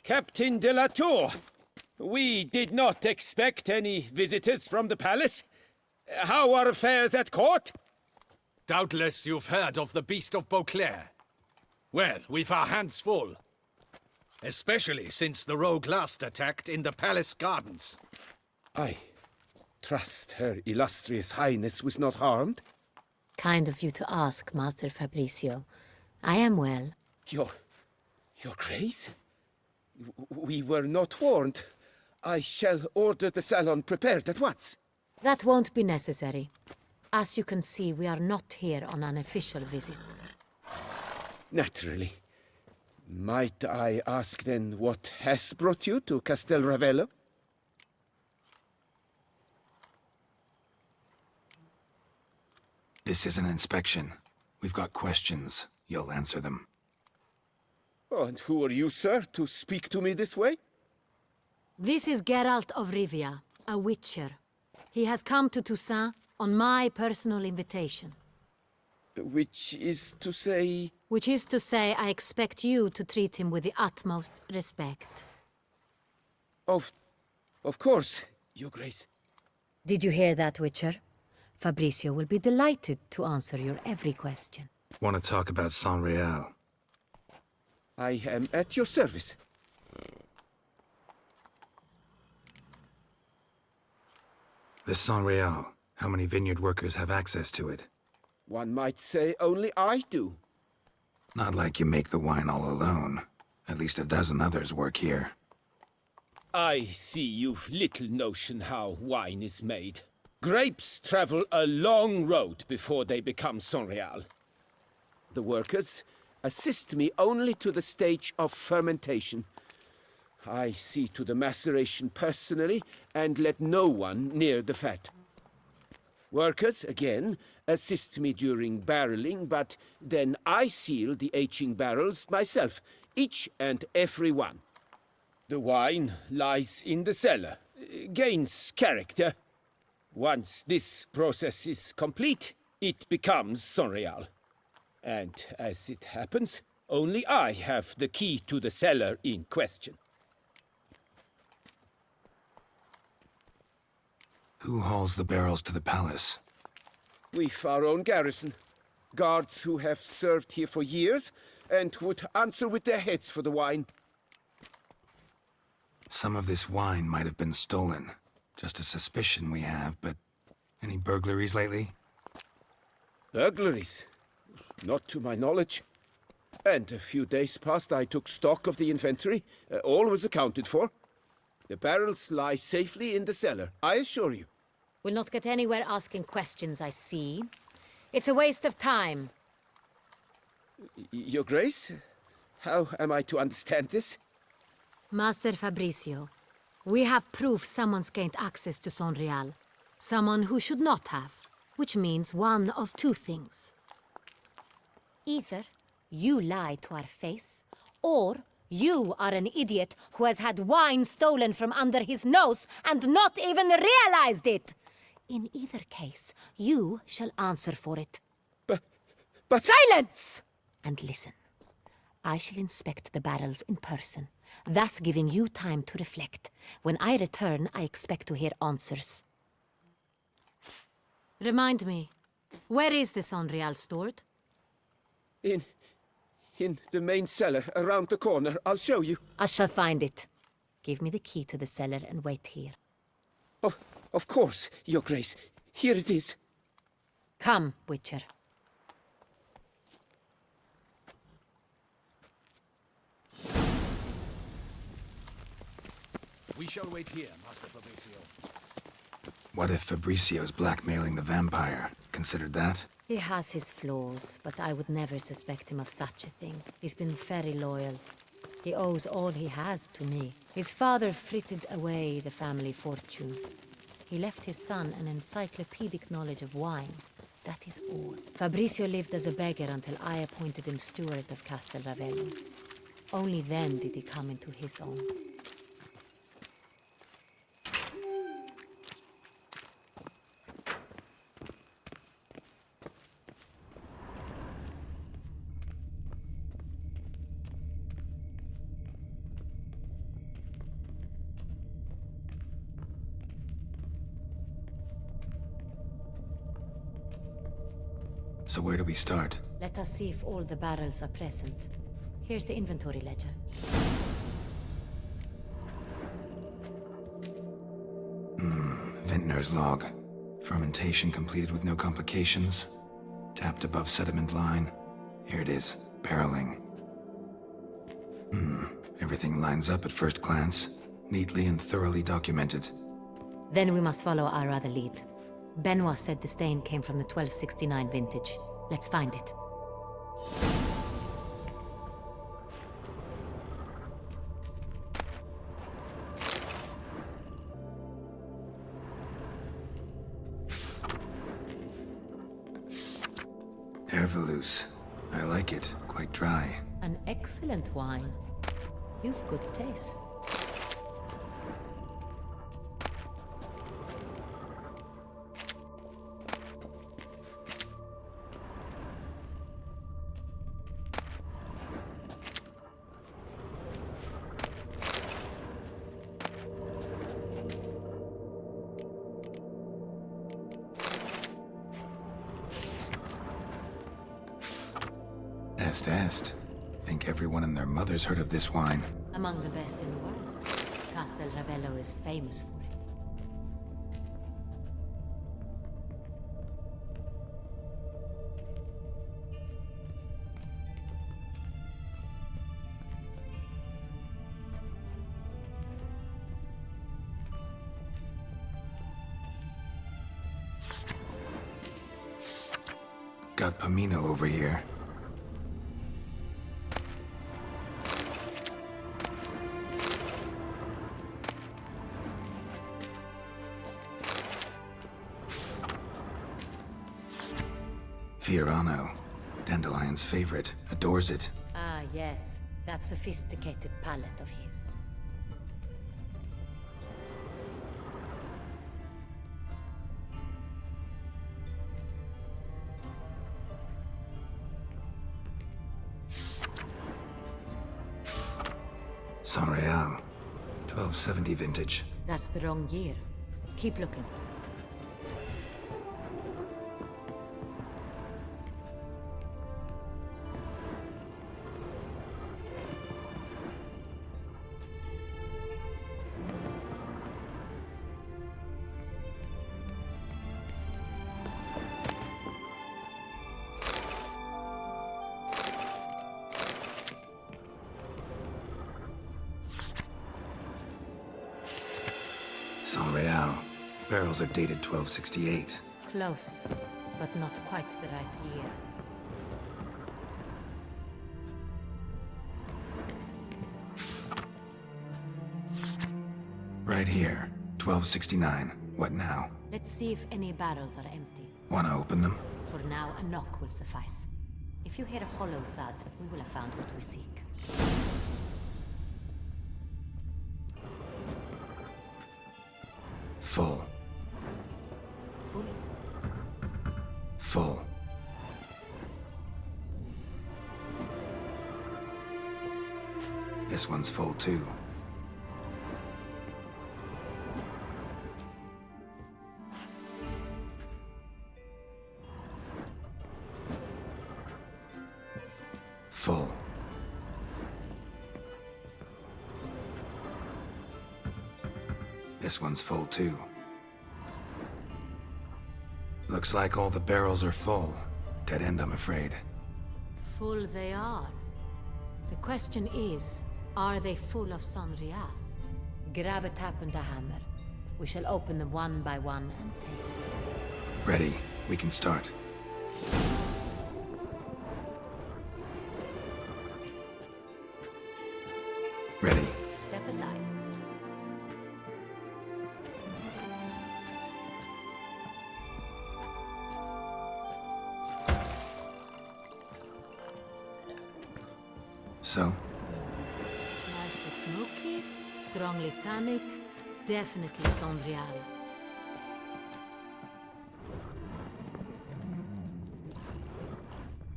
Captain de la Tour, we did not expect any visitors from the palace. How are affairs at court? Doubtless you've heard of the Beast of Beauclair. Well, we've our hands full. Especially since the rogue last attacked in the palace gardens. I trust Her Illustrious Highness was not harmed. Kind of you to ask, Master Fabricio. I am well. Your Grace? We were not warned. I shall order the salon prepared at once. That won't be necessary. As you can see, we are not here on an official visit. Naturally. Might I ask then what has brought you to Castel Ravello? This is an inspection. We've got questions. You'll answer them. Oh, and who are you, sir, to speak to me this way? This is Geralt of Rivia, a witcher. He has come to Toussaint on my personal invitation. Which is to say... Which is to say, I expect you to treat him with the utmost respect. Of course, Your Grace. Did you hear that, Witcher? Fabricio will be delighted to answer your every question. Want to talk about Saint-Réal? I am at your service. This Saint-Réal, how many vineyard workers have access to it? One might say only I do. Not like you make the wine all alone. At least a dozen others work here. I see you've little notion how wine is made. Grapes travel a long road before they become Saint-Réal. The workers assist me only to the stage of fermentation. I see to the maceration personally and let no one near the fat. Workers, again, assist me during barreling, but then I seal the aging barrels myself, each and every one. The wine lies in the cellar, gains character. Once this process is complete, it becomes Saint-Réal. And as it happens, only I have the key to the cellar in question. Who hauls the barrels to the palace? We've our own garrison. Guards who have served here for years and would answer with their heads for the wine. Some of this wine might have been stolen. Just a suspicion we have, but any burglaries lately? Burglaries? Not to my knowledge. And a few days past I took stock of the inventory. All was accounted for. The barrels lie safely in the cellar, I assure you. We'll not get anywhere asking questions, I see. It's a waste of time. Your Grace? How am I to understand this? Master Fabricio, we have proof someone's gained access to Saint-Réal. Someone who should not have. Which means one of two things. Either you lie to our face, or you are an idiot who has had wine stolen from under his nose and not even realized it. In either case, you shall answer for it. But... Silence! And listen. I shall inspect the barrels in person, thus giving you time to reflect. When I return, I expect to hear answers. Remind me, where is the Saint-Réal stored? In the main cellar, around the corner. I'll show you. I shall find it. Give me the key to the cellar and wait here. Oh, of course, Your Grace. Here it is. Come, Witcher. We shall wait here, Master Fabricio. What if Fabricio's blackmailing the vampire? Considered that? He has his flaws, but I would never suspect him of such a thing. He's been very loyal. He owes all he has to me. His father frittered away the family fortune. He left his son an encyclopedic knowledge of wine. That is all. Fabricio lived as a beggar until I appointed him steward of Castel Ravello. Only then did he come into his own. So where do we start? Let us see if all the barrels are present. Here's the inventory ledger. Vintner's log. Fermentation completed with no complications. Tapped above sediment line. Here it is. Barreling. Everything lines up at first glance. Neatly and thoroughly documented. Then we must follow our other lead. Benoit said the stain came from the 1269 vintage. Let's find it. Herveloos. I like it. Quite dry. An excellent wine. You've good taste. Est. Think everyone and their mother's heard of this wine. Among the best in the world. Castel Ravello is famous for it. Got Pomino over here. Fiorano. Dandelion's favorite. Adores it. Ah, yes. That sophisticated palate of his. San Real. 1270 vintage. That's the wrong year. Keep looking. San Real. Barrels are dated 1268. Close, but not quite the right year. Right here. 1269. What now? Let's see if any barrels are empty. Wanna open them? For now, a knock will suffice. If you hear a hollow thud, we will have found what we seek. Full. Full? Full. This one's full too. Full. This one's full too. Looks like all the barrels are full. Dead end, I'm afraid. Full they are. The question is, are they full of San Real? Grab a tap and a hammer. We shall open them one by one and taste. Ready. We can start. Ready. Step aside. So, Slightly smoky, strongly tannic, definitely San Real.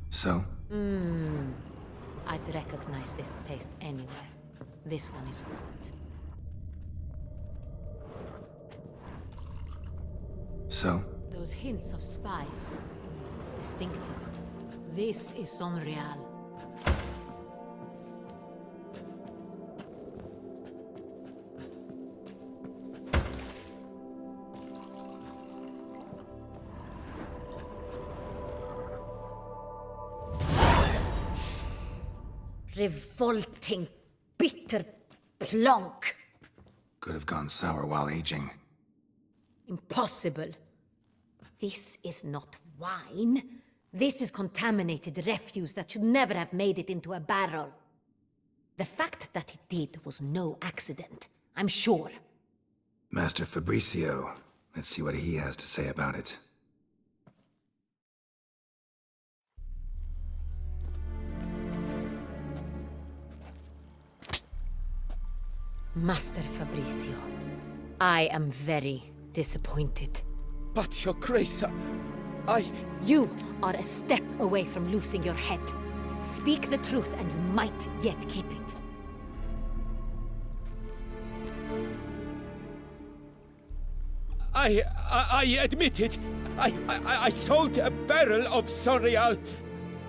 so, I'd recognize this taste anywhere. This one is good. so. Those hints of spice. The distinctive. This is Sonreal. Revolting, bitter plonk. Could have gone sour while aging. Impossible. This is not wine. This is contaminated refuse that should never have made it into a barrel. The fact that it did was no accident, I'm sure. Master Fabricio. Let's see what he has to say about it. Master Fabricio, I am very disappointed. But, Your Grace, You are a step away from losing your head. Speak the truth and you might yet keep it. I admit it. I sold a barrel of Sonreal.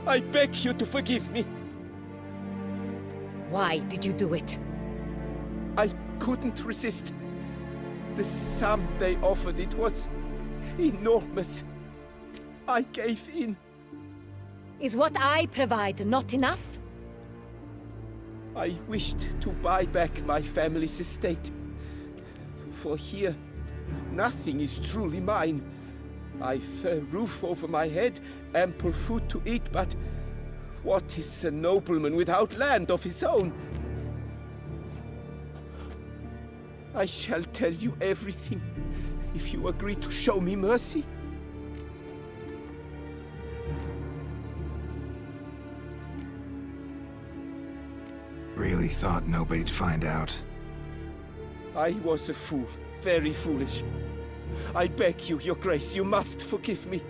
I beg you to forgive me. Why did you do it? I couldn't resist. The sum they offered, it was enormous. I gave in. Is what I provide not enough? I wished to buy back my family's estate. For here, nothing is truly mine. I've a roof over my head, ample food to eat, but what is a nobleman without land of his own? I shall tell you everything, if you agree to show me mercy. Really thought nobody'd find out. I was a fool, very foolish. I beg you, Your Grace, you must forgive me.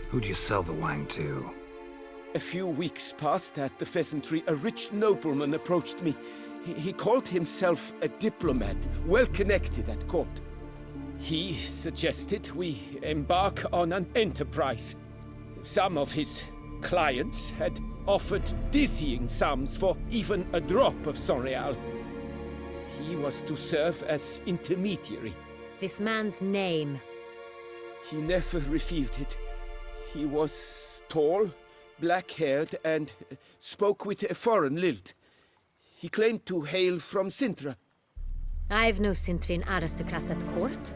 Who'd you sell the wine to? A few weeks past at the pheasantry, a rich nobleman approached me. He called himself a diplomat, well connected at court. He suggested we embark on an enterprise. Some of his clients had offered dizzying sums for even a drop of Sonreal. He was to serve as intermediary. This man's name. He never revealed it. He was tall, black-haired, and spoke with a foreign lilt. He claimed to hail from Cintra. I've no Cintrin aristocrat at court.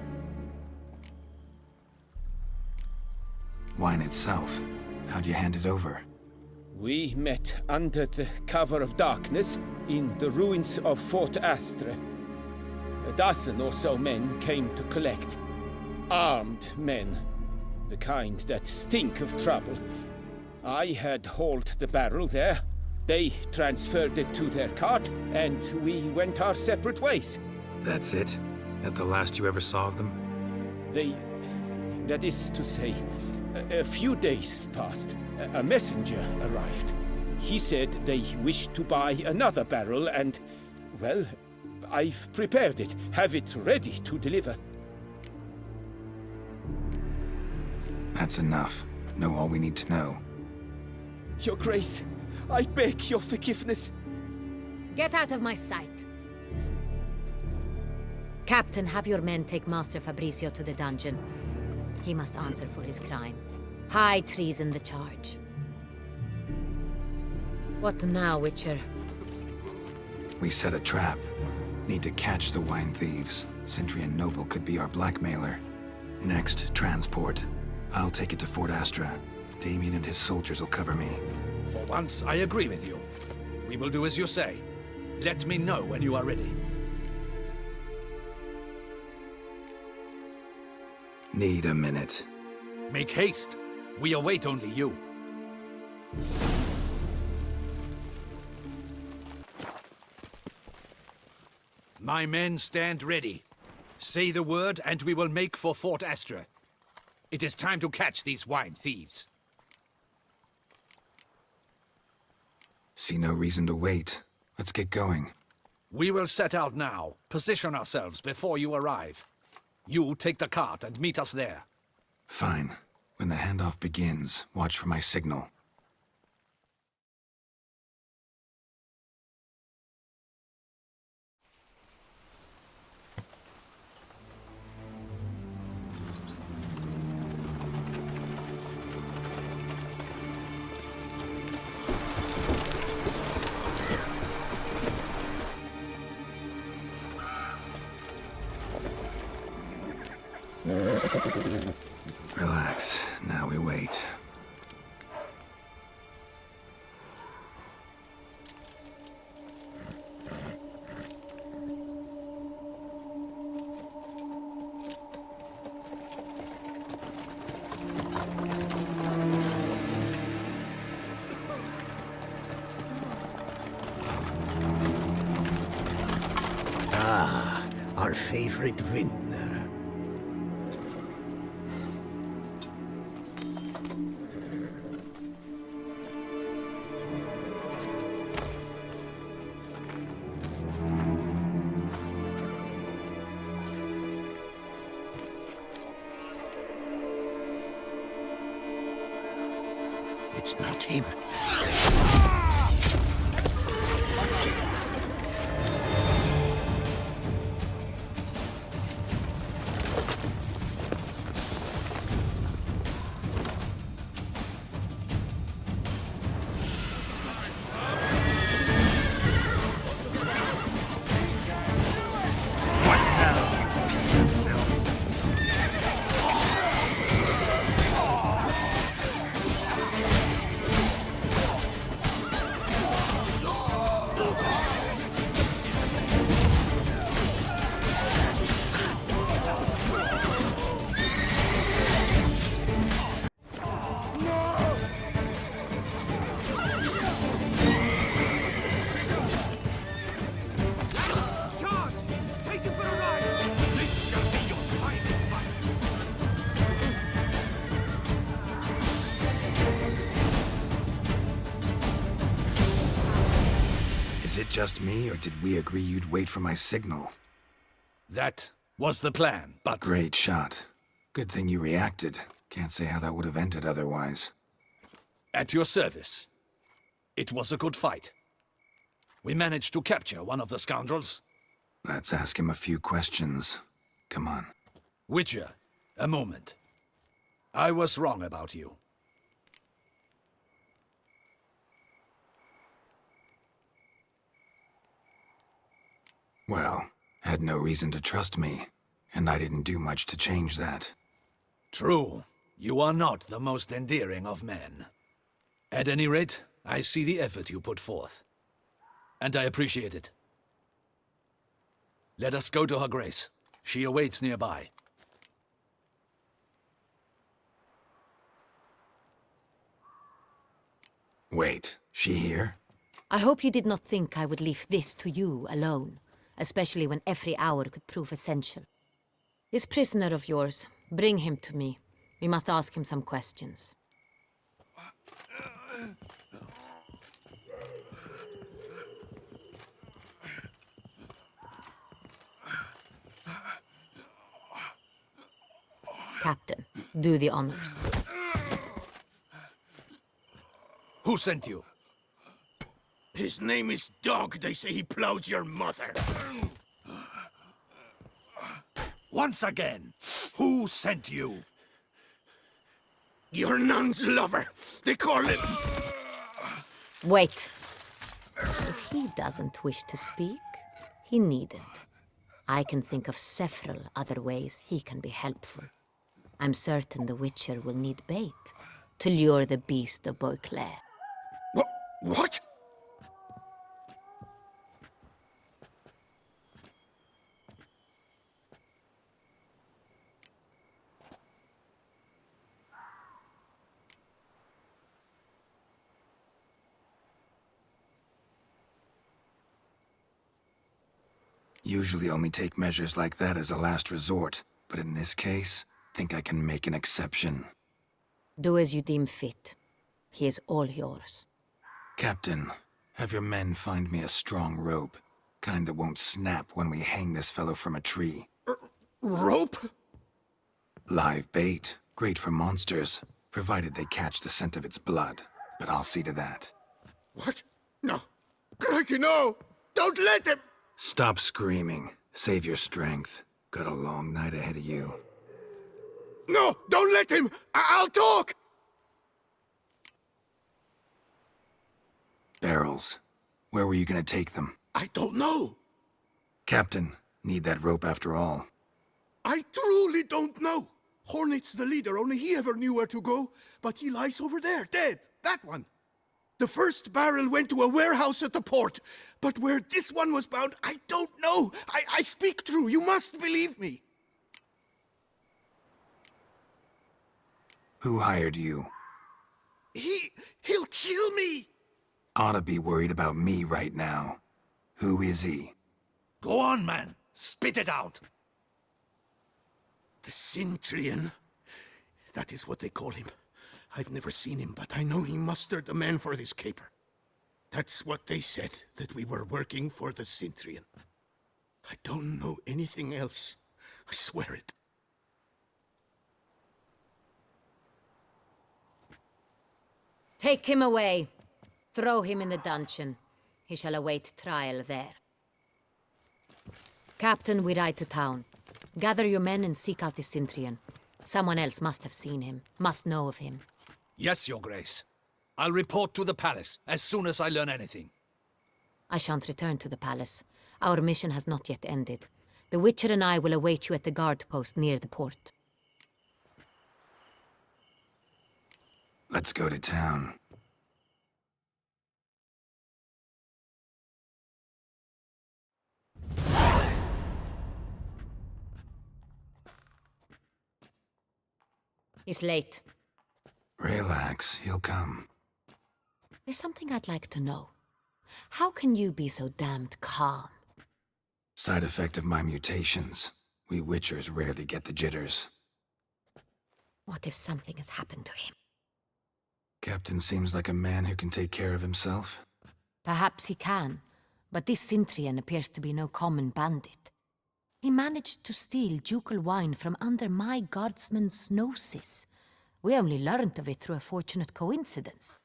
Wine itself. How'd you hand it over? We met under the cover of darkness in the ruins of Fort Astre. A dozen or so men came to collect. Armed men. The kind that stink of trouble. I had hauled the barrel there. They transferred it to their cart, and we went our separate ways. That's it? At the last you ever saw of them? That is to say, a few days passed. A messenger arrived. He said they wished to buy another barrel and, well, I've prepared it, have it ready to deliver. That's enough. Know all we need to know. Your Grace, I beg your forgiveness. Get out of my sight. Captain, have your men take Master Fabricio to the dungeon. He must answer for his crime. High treason the charge. What now, Witcher? We set a trap. Need to catch the wine thieves. Cintrian Noble could be our blackmailer. Next, transport. I'll take it to Fort Astra. Damien and his soldiers will cover me. For once, I agree with you. We will do as you say. Let me know when you are ready. Need a minute. Make haste. We await only you. My men stand ready. Say the word and we will make for Fort Astra. It is time to catch these wine thieves. See no reason to wait. Let's get going. We will set out now. Position ourselves before you arrive. You take the cart and meet us there. Fine. When the handoff begins, watch for my signal. Relax. Now we wait. Ah, our favorite vintner. It's not him. Is it just me, or did we agree you'd wait for my signal? That was the plan, but... Great shot. Good thing you reacted. Can't say how that would have ended otherwise. At your service. It was a good fight. We managed to capture one of the scoundrels. Let's ask him a few questions. Come on. Witcher, a moment. I was wrong about you. Well, had no reason to trust me, and I didn't do much to change that. True. You are not the most endearing of men. At any rate, I see the effort you put forth. And I appreciate it. Let us go to her grace. She awaits nearby. Wait, she here? I hope you did not think I would leave this to you alone, especially when every hour could prove essential. This prisoner of yours, bring him to me. We must ask him some questions. Captain, do the honors. Who sent you? His name is Dog. They say he plowed your mother. Once again, who sent you? Your nun's lover. They call him... Wait. If he doesn't wish to speak, he needn't. I can think of several other ways he can be helpful. I'm certain the Witcher will need bait to lure the beast of Beauclair. What? Usually only take measures like that as a last resort, but in this case, think I can make an exception. Do as you deem fit. He is all yours. Captain, have your men find me a strong rope. Kind that won't snap when we hang this fellow from a tree. Rope? Live bait. Great for monsters, provided they catch the scent of its blood. But I'll see to that. What? No. Crikey, no! Don't let him! Stop screaming. Save your strength. Got a long night ahead of you. No! Don't let him! I'll talk! Barrels. Where were you gonna take them? I don't know. Captain, need that rope after all. I truly don't know. Hornet's the leader, only he ever knew where to go. But he lies over there, dead. That one. The first barrel went to a warehouse at the port. But where this one was bound, I don't know. I speak true. You must believe me. Who hired you? He'll kill me. Oughta be worried about me right now. Who is he? Go on, man. Spit it out. The Cintrian. That is what they call him. I've never seen him, but I know he mustered a man for this caper. That's what they said, that we were working for the Cintrian. I don't know anything else. I swear it. Take him away. Throw him in the dungeon. He shall await trial there. Captain, we ride to town. Gather your men and seek out the Cintrian. Someone else must have seen him, must know of him. Yes, Your Grace. I'll report to the palace as soon as I learn anything. I shan't return to the palace. Our mission has not yet ended. The Witcher and I will await you at the guard post near the port. Let's go to town. He's late. Relax, he'll come. There's something I'd like to know. How can you be so damned calm? Side effect of my mutations. We Witchers rarely get the jitters. What if something has happened to him? Captain seems like a man who can take care of himself. Perhaps he can, but this Cintrian appears to be no common bandit. He managed to steal ducal wine from under my guardsman's noses. We only learned of it through a fortunate coincidence.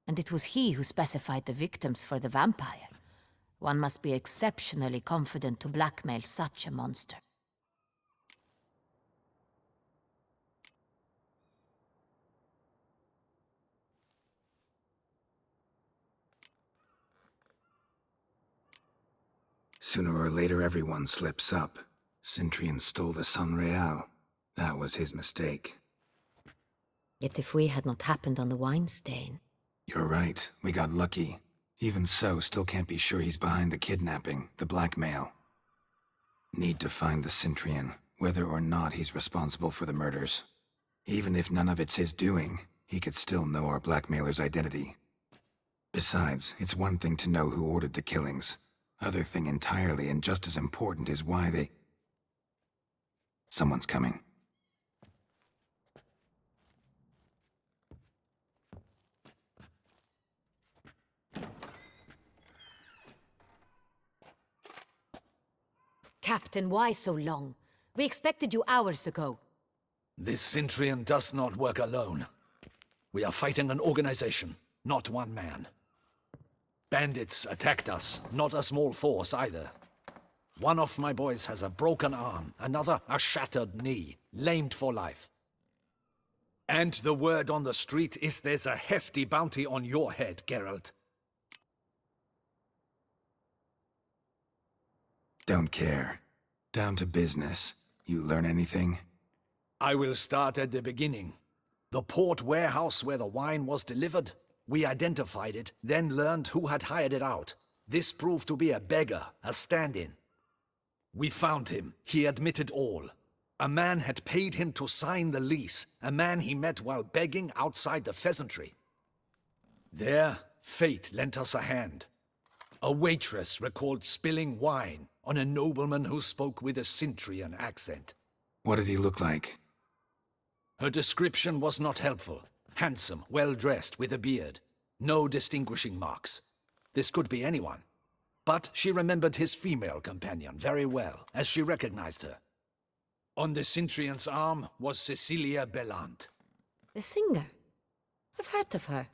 And it was he who specified the victims for the vampire. One must be exceptionally confident to blackmail such a monster. Sooner or later, everyone slips up. Cintrian stole the Sun Real. That was his mistake. Yet if we had not happened on the wine stain... You're right. We got lucky. Even so, still can't be sure he's behind the kidnapping, the blackmail. Need to find the Cintrian, whether or not he's responsible for the murders. Even if none of it's his doing, he could still know our blackmailer's identity. Besides, it's one thing to know who ordered the killings. Other thing entirely, and just as important, is why they... Someone's coming. Captain, why so long? We expected you hours ago. This Cintrian does not work alone. We are fighting an organization, not one man. Bandits attacked us, not a small force either. One of my boys has a broken arm, another a shattered knee, lamed for life. And the word on the street is there's a hefty bounty on your head, Geralt. Don't care. Down to business. You learn anything? I will start at the beginning. The port warehouse where the wine was delivered. We identified it, then learned who had hired it out. This proved to be a beggar, a stand-in. We found him. He admitted all. A man had paid him to sign the lease, a man he met while begging outside the pheasantry. There, fate lent us a hand. A waitress recalled spilling wine on a nobleman who spoke with a Cintrian accent. What did he look like? Her description was not helpful. Handsome, well-dressed, with a beard. No distinguishing marks. This could be anyone. But she remembered his female companion very well, as she recognized her. On the Cintrian's arm was Cecilia Bellant. The singer. I've heard of her.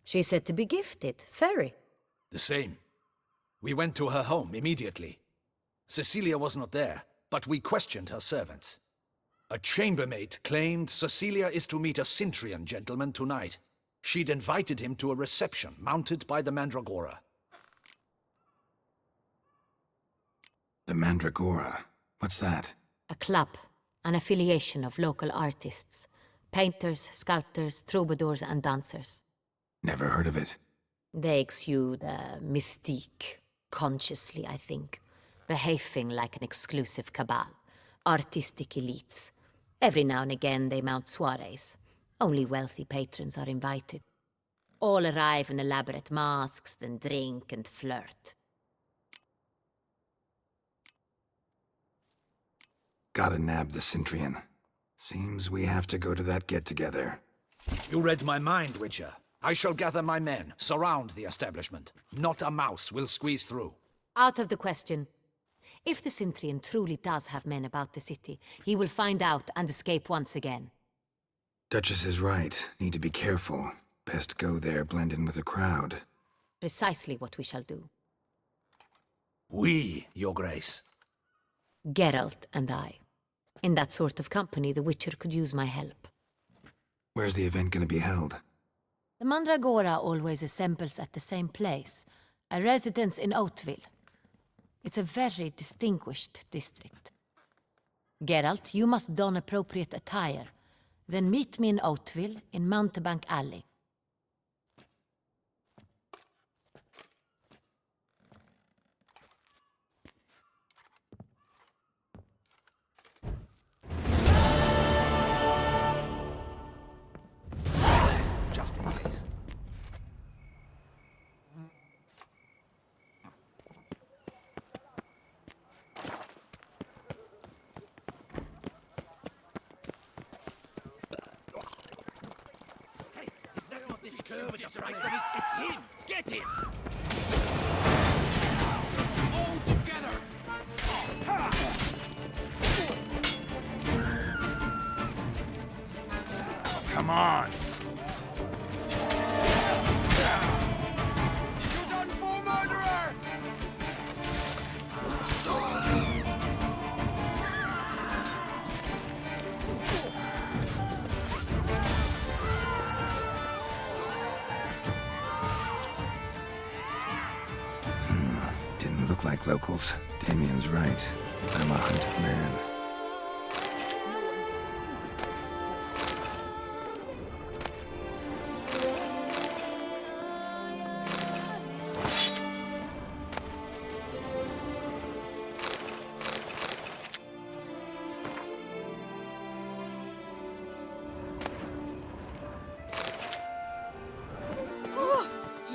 She's said to be gifted. Fairy. The same. We went to her home immediately. Cecilia was not there, but we questioned her servants. A chambermaid claimed Cecilia is to meet a Cintrian gentleman tonight. She'd invited him to a reception mounted by the Mandragora. The Mandragora? What's that? A club. An affiliation of local artists. Painters, sculptors, troubadours and dancers. Never heard of it. They exude mystique. Consciously, I think. Behaving like an exclusive cabal. Artistic elites. Every now and again they mount soirees. Only wealthy patrons are invited. All arrive in elaborate masks, then drink and flirt. Gotta nab the Cintrian. Seems we have to go to that get-together. You read my mind, Witcher. I shall gather my men, surround the establishment. Not a mouse will squeeze through. Out of the question. If the Cintrian truly does have men about the city, he will find out and escape once again. Duchess is right. Need to be careful. Best go there, blend in with the crowd. Precisely what we shall do. We, Your Grace. Geralt and I. In that sort of company, the Witcher could use my help. Where's the event gonna be held? The Mandragora always assembles at the same place, a residence in Oatville. It's a very distinguished district. Geralt, you must don appropriate attire. Then meet me in Oatville, in Mountebank Alley. Just in case. It's him! Get him! All together! Come on! You done for murderer! Didn't look like locals. Damien's right. I'm a hunted man.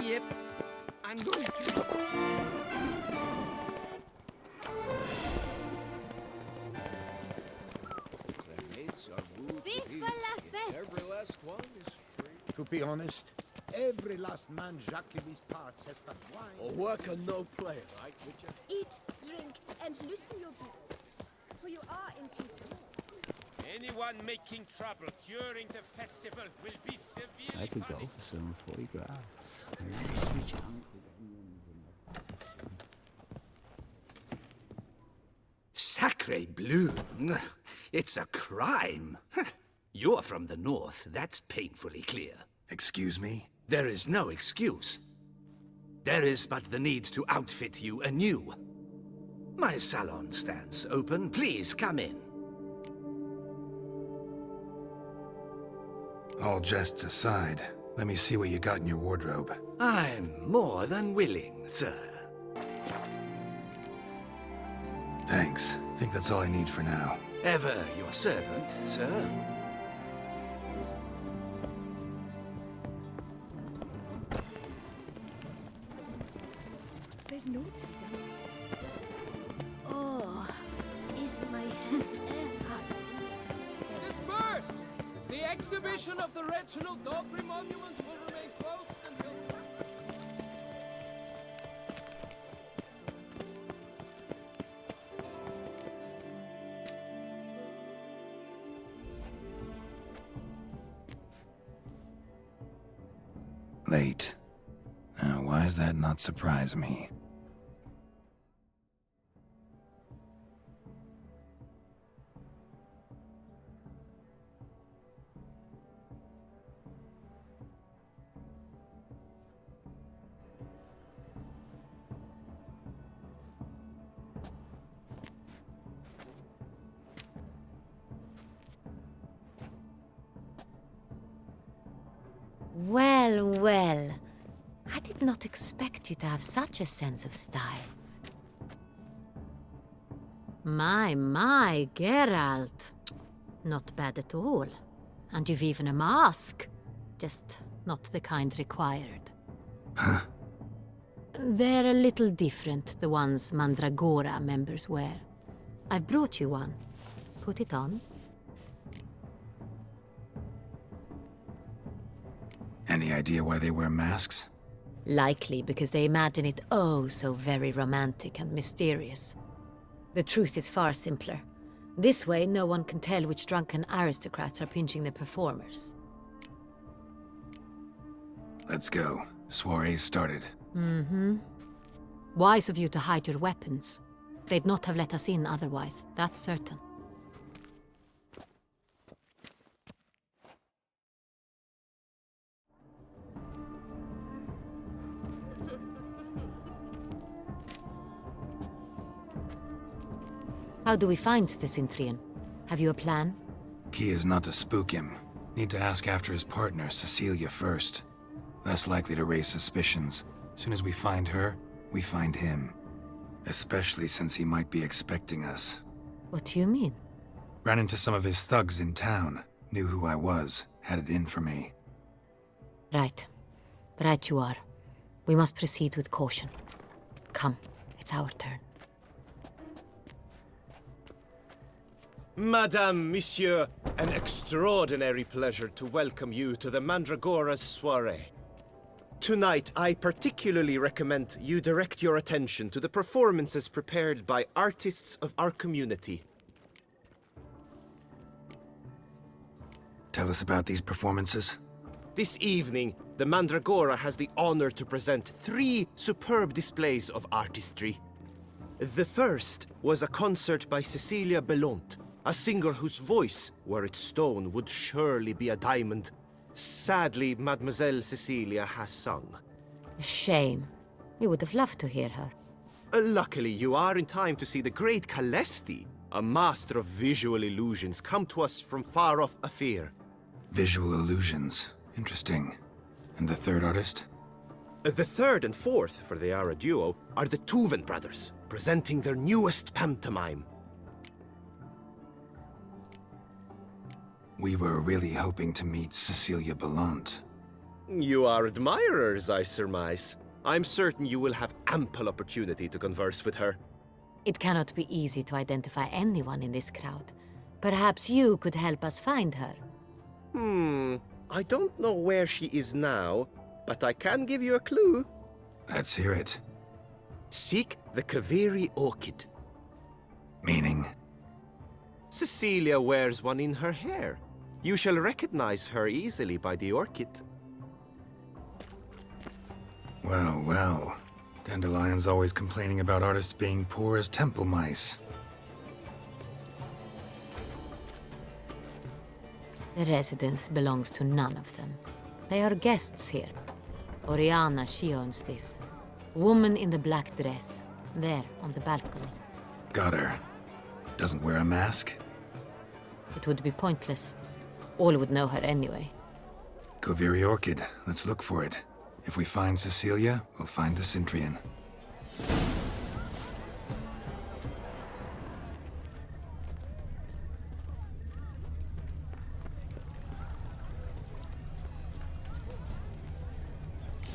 Yep. I'm going to... Every last one is free. To be honest, every last man Jacques in these parts has but wine. A worker, no player, right, Witcher? Eat, drink, and loosen your belt, for you are in too small. Anyone making trouble during the festival will be severely I could go punished. for some foie gras. And then switch out with anyone Sacre bleu! It's a crime! You're from the north, that's painfully clear. Excuse me? There is no excuse. There is but the need to outfit you anew. My salon stands open, please come in. All jests aside, let me see what you got in your wardrobe. I'm more than willing, sir. Thanks. Think that's all I need for now. Ever your servant, sir. There's no to be done. Oh, is my hand Disperse! The exhibition of the Reginald Daubry Monument will remain closed until... late. Now, why does that not surprise me? Well, well. I did not expect you to have such a sense of style. My, Geralt. Not bad at all. And you've even a mask. Just not the kind required. Huh? They're a little different, the ones Mandragora members wear. I've brought you one. Put it on. Any idea why they wear masks? Likely because they imagine it oh so very romantic and mysterious. The truth is far simpler. This way, no one can tell which drunken aristocrats are pinching the performers. Let's go. Soiree's started. Mm-hmm. Wise of you to hide your weapons. They'd not have let us in otherwise, that's certain. How do we find the Cintrian? Have you a plan? Key is not to spook him. Need to ask after his partner, Cecilia, first. Less likely to raise suspicions. Soon as we find her, we find him. Especially since he might be expecting us. What do you mean? Ran into some of his thugs in town. Knew who I was. Had it in for me. Right. Right you are. We must proceed with caution. Come, it's our turn. Madame, Monsieur, an extraordinary pleasure to welcome you to the Mandragora's soiree. Tonight, I particularly recommend you direct your attention to the performances prepared by artists of our community. Tell us about these performances. This evening, the Mandragora has the honor to present 3 superb displays of artistry. The first was a concert by Cecilia Belont, a singer whose voice, were it stone, would surely be a diamond. Sadly, Mademoiselle Cecilia has sung. Shame. We would have loved to hear her. Luckily, you are in time to see the great Calesti, a master of visual illusions, come to us from far off Afir. Visual illusions. Interesting. And the third artist? The third and fourth, for they are a duo, are the Tuven brothers, presenting their newest pantomime. We were really hoping to meet Cecilia Belont. You are admirers, I surmise. I'm certain you will have ample opportunity to converse with her. It cannot be easy to identify anyone in this crowd. Perhaps you could help us find her. I don't know where she is now, but I can give you a clue. Let's hear it. Seek the Kaveri orchid. Meaning? Cecilia wears one in her hair. You shall recognize her easily by the orchid. Well, well. Dandelion's always complaining about artists being poor as temple mice. The residence belongs to none of them. They are guests here. Oriana, she owns this. Woman in the black dress. There, on the balcony. Got her. Doesn't wear a mask? It would be pointless. All would know her anyway. Kaveri Orchid. Let's look for it. If we find Cecilia, we'll find the Cintrian.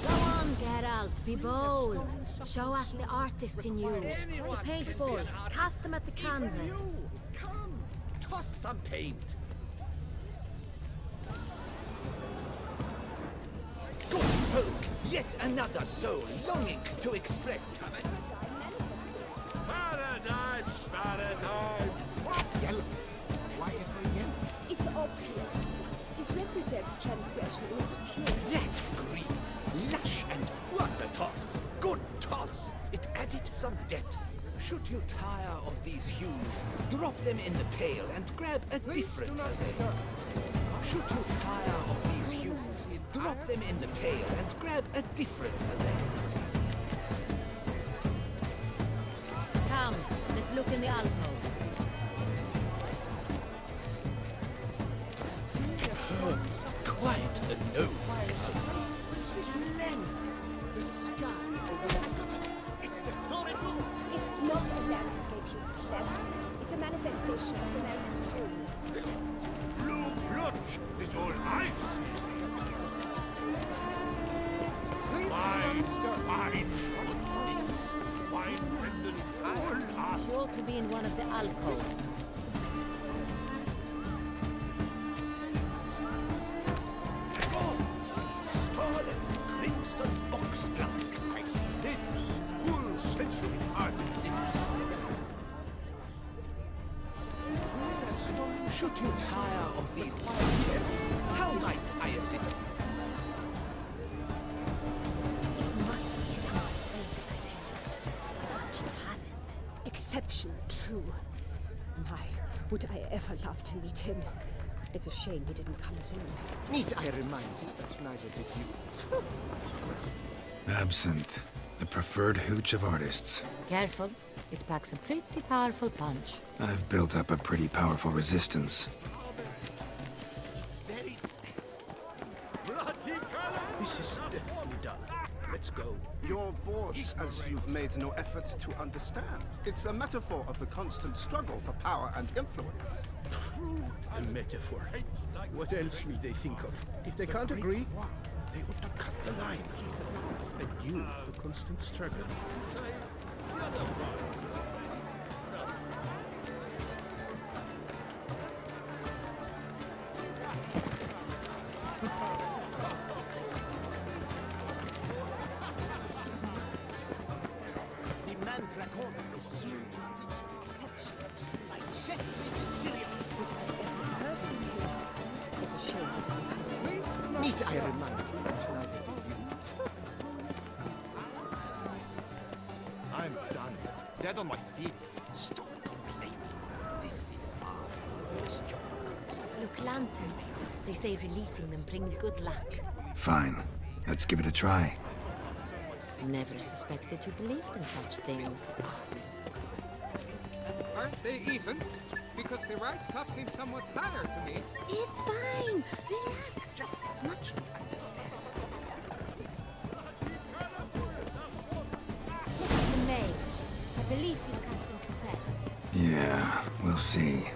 Go on, Geralt, be bold. Show us the artist in you. The paintballs, cast them at the canvas. Come, toss some paint. Good folk, yet another soul longing to express. Paradise, paradise. Yellow. Why ever yellow? It's obvious. It represents transgression in its purest. That green. Lush and what a toss! Good toss! It added some depth. Should you tire of these hues, drop them in the pail and grab a Please different do not array. stir. Should you tire of these hues, drop them in the pail and grab a different array. Come, let's look in the alcoves. Quite the noble color. Splendid! The sky It's the solitude! It's not a landscape, you clever. It's a manifestation of the man's soul. Blue blotch is all I see. Please do not stir. Wine rendered all art. Sure to be in one of the alcoves. Scarlet, crimson, ox black. I see lips, full sensually ardent lips. Should you tire of these pioneers, how might I assist? It must be someone famous, I tell you. Such talent. Exceptional, true. My, would I ever love to meet him. It's a shame he didn't come alone. Need I remind you that neither did you? Absinthe, the preferred hooch of artists. Careful, it packs a pretty powerful punch. I've built up a pretty powerful resistance. It's very... This is deathly dull. Let's go. You're bored as you've made no effort to understand. It's a metaphor of the constant struggle for power and influence. A metaphor. What else will they think of? If they can't agree, they ought to cut the line. Adieu, the constant struggle. The mandragora is soon to Exceptional, true. my chef in Syria. Would I ever love to meet him. It's a shame he didn't come alone. Please do not Need I stir. remind you that neither did you? I'm done. Dead on my feet. Stop complaining. This is far from the worst job. Look, lanterns. They say releasing them brings good luck. Fine. Let's give it a try. Never suspected you believed in such things. Aren't they even? Because the right cuff seems somewhat higher to me. It's fine. Relax. Just as much to understand. The mage. I believe he's casting spells. Yeah, we'll see.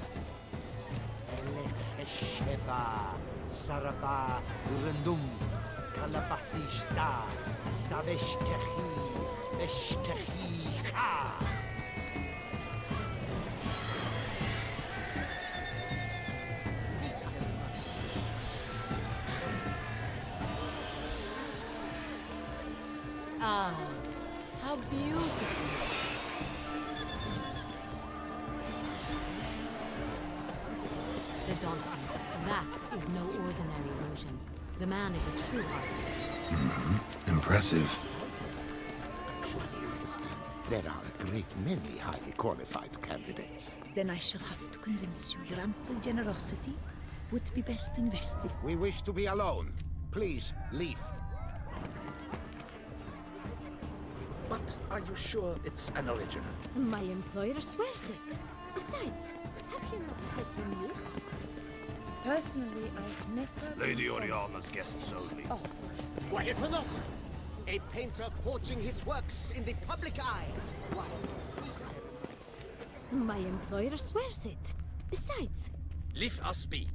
Sheba, Saraba, Urundum, Kalabafishta, Saveshkehi, Beshkehi, Ha. Ah, how beautiful. The dolphins. That is no ordinary illusion. The man is a true artist. Impressive. I'm sure you understand. There are a great many highly qualified candidates. Then I shall have to convince you your ample generosity would be best invested. We wish to be alone. Please, leave. But are you sure it's an original? My employer swears it. Besides, have you not heard the news? Personally, I've never... Lady Oriana's guests only. Oh, Why, if not? A painter forging his works in the public eye. Why? My employer swears it. Besides, Leave us be.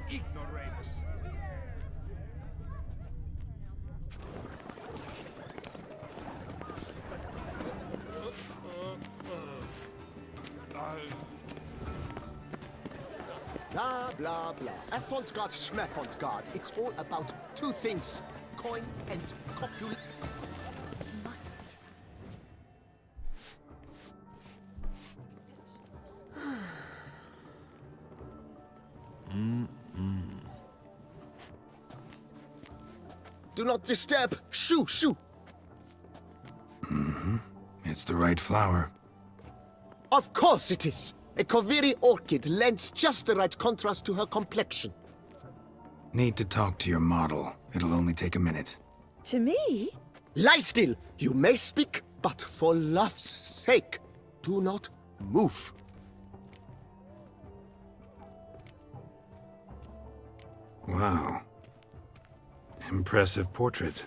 Ignoramus. Blah, blah, blah. Avant-garde, schmavant-garde. It's all about two things. Coin and copul... must be some. Do not disturb! Shoo, shoo! It's the right flower. Of course it is! A Koviri orchid lends just the right contrast to her complexion. Need to talk to your model. It'll only take a minute. To me? Lie still! You may speak, but for love's sake, do not move. Wow. Impressive portrait.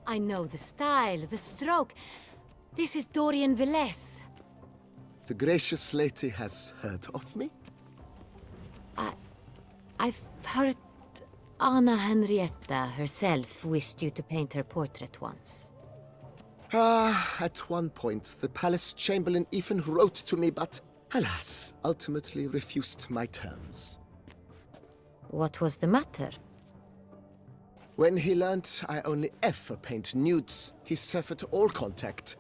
I know the style, the stroke. This is Dorian Velez. The gracious lady has heard of me? I've heard Anna Henrietta herself wished you to paint her portrait once. At one point, the palace chamberlain even wrote to me, but alas, ultimately refused my terms. What was the matter? When he learned I only ever paint nudes, he severed all contact.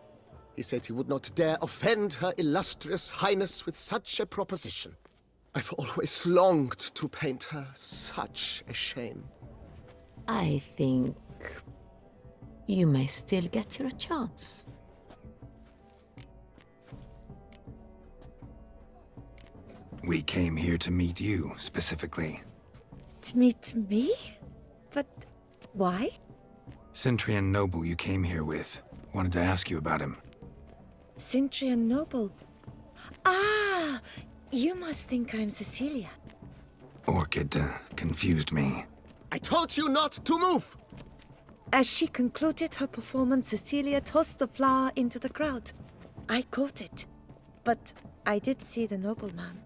He said he would not dare offend Her Illustrious Highness with such a proposition. I've always longed to paint her. Such a shame. I think you may still get your chance. We came here to meet you, specifically. To meet me? But why? Cintrian noble you came here with. Wanted to ask you about him. Cintra noble. Ah! You must think I'm Cecilia. Orchid confused me. I told you not to move! As she concluded her performance, Cecilia tossed the flower into the crowd. I caught it, but I did see the nobleman.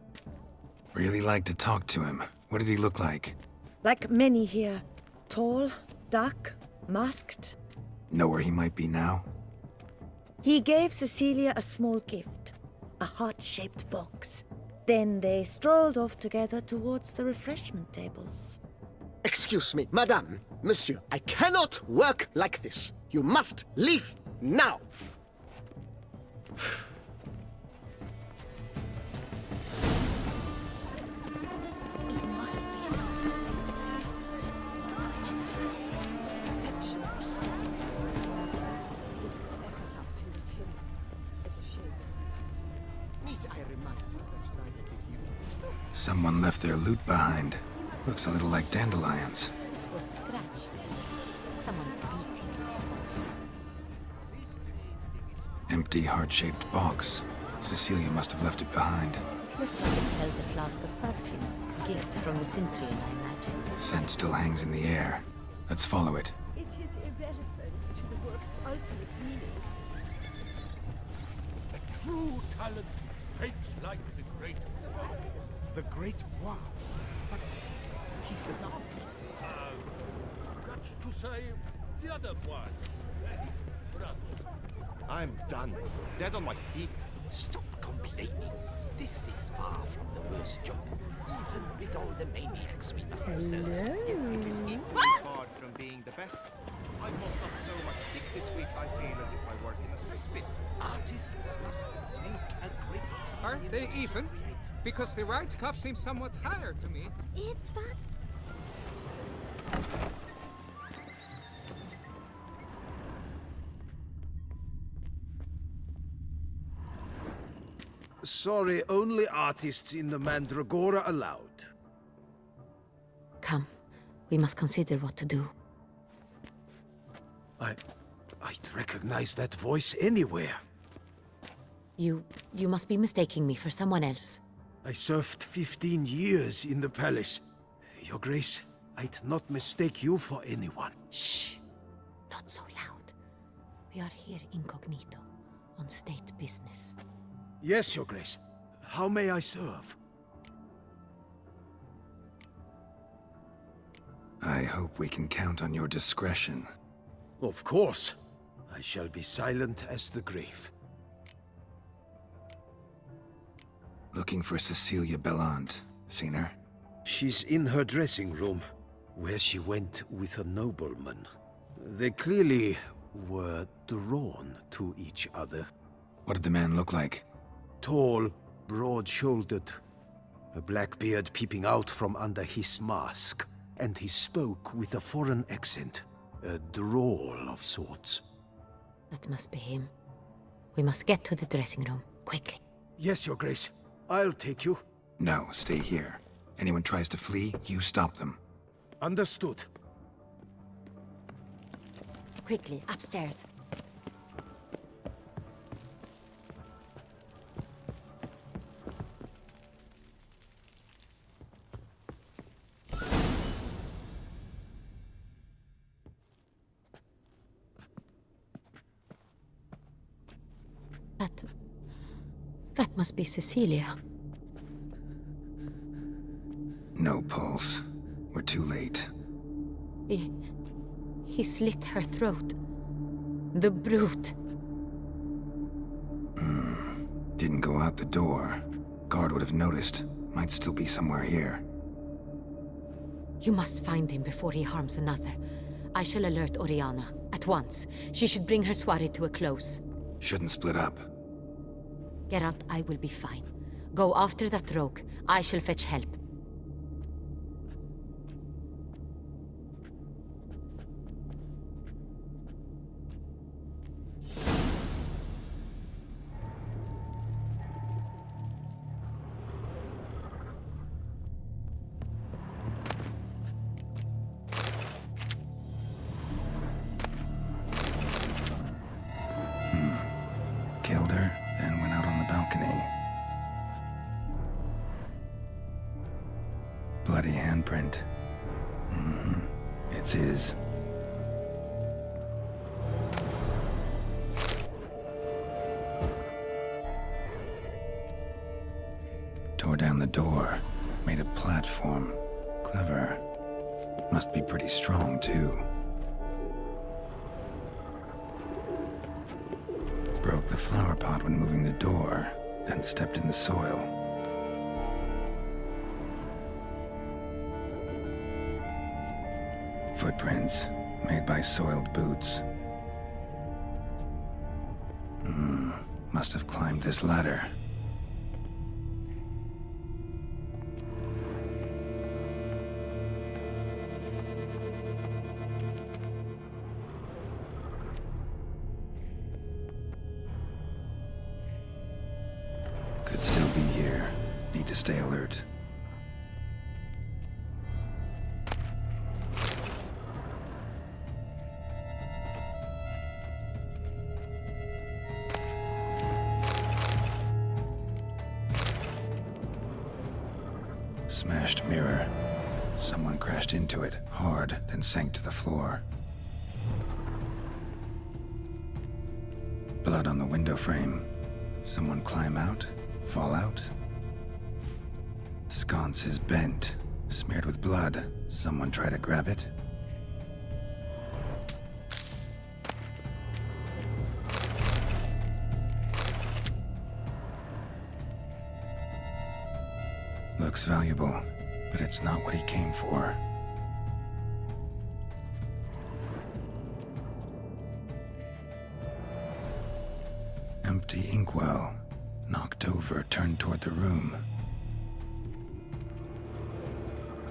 Really like to talk to him. What did he look like? Like many here. Tall, dark, masked. Know where he might be now? He gave Cecilia a small gift, a heart-shaped box. Then they strolled off together towards the refreshment tables. Excuse me, madame, monsieur, I cannot work like this. You must leave now. It must be something. Such exceptional training. Would I ever love to meet him? It's a shame. Need I remind you that neither did you? Someone left their loot behind. Looks a little like dandelions. This was scratched. Someone beating us. Empty, heart-shaped box. Cecilia must have left it behind. It looks like it held a flask of perfume. Gift from the Cintrian, I imagine. Scent still hangs in the air. Let's follow it. It is irrelevant to the work's ultimate meaning. A true talent paints like the great Bois. The Great Bois. But he's a dancer. That's to say, the other one. His brother. I'm done. Dead on my feet. Stop complaining. This is far from the worst job. Even with all the maniacs we must serve. It is equally far from being the best. I woke up so much sick this week I feel as if I work in a cesspit. Artists must take a great deal Aren't they to even? create. Because the right cuff seems somewhat higher to me. It's fun. Sorry, only artists in the Mandragora allowed. Come, we must consider what to do. I'd recognize that voice anywhere. You must be mistaking me for someone else. I served 15 years in the palace. Your Grace, I'd not mistake you for anyone. Shh! Not so loud. We are here incognito, on state business. Yes, Your Grace. How may I serve? I hope we can count on your discretion. Of course. I shall be silent as the grave. Looking for Cecilia Bellant. Seen her? She's in her dressing room, where she went with a nobleman. They clearly were drawn to each other. What did the man look like? Tall, broad-shouldered. a black beard peeping out from under his mask, and he spoke with a foreign accent, a drawl of sorts. That must be him. We must get to the dressing room, quickly. Yes, Your Grace. I'll take you. No, stay here. Anyone tries to flee, you stop them. Understood. Quickly, upstairs. That must be Cecilia. No pulse. We're too late. He slit her throat. The brute. Didn't go out the door. Guard would have noticed. Might still be somewhere here. You must find him before he harms another. I shall alert Oriana. At once. She should bring her soirée to a close. Shouldn't split up. Geralt, I will be fine. Go after that rogue. I shall fetch help. Killed her, then went out on the balcony. Bloody handprint. It's his. Tore down the door. Made a platform. Clever. Must be pretty strong, too. Broke the flower pot when moving the door, then stepped in the soil. Footprints, made by soiled boots. Must have climbed this ladder. Could still be here. Need to stay alert. Smashed mirror. Someone crashed into it, hard, then sank to the floor. Blood on the window frame. Someone climb out? Fall out? Sconce is bent, smeared with blood. Someone try to grab it? Looks valuable, but it's not what he came for. Empty inkwell. Knocked over, turned toward the room.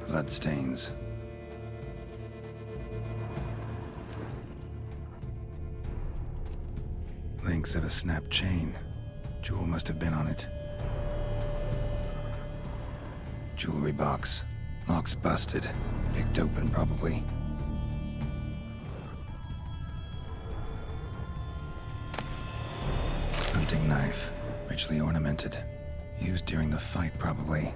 Bloodstains. Links of a snapped chain. Jewel must have been on it. Jewelry box. Lock's busted. Picked open, probably. Hunting knife. Richly ornamented. Used during the fight, probably.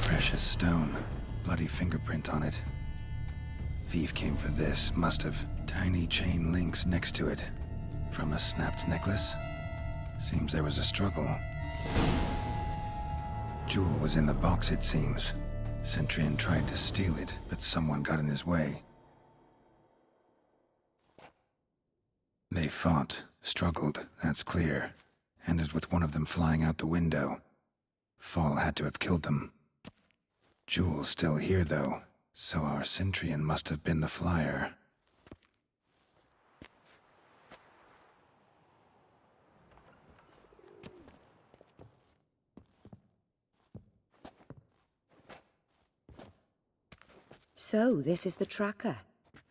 Precious stone. Bloody fingerprint on it. Thief came for this. Must have. Tiny chain links next to it. From a snapped necklace? Seems there was a struggle. Jewel was in the box, it seems. Centurion tried to steal it, but someone got in his way. They fought, struggled, that's clear. Ended with one of them flying out the window. Fall had to have killed them. Jewel's still here, though, so our Centurion must have been the flyer. So, this is the tracker.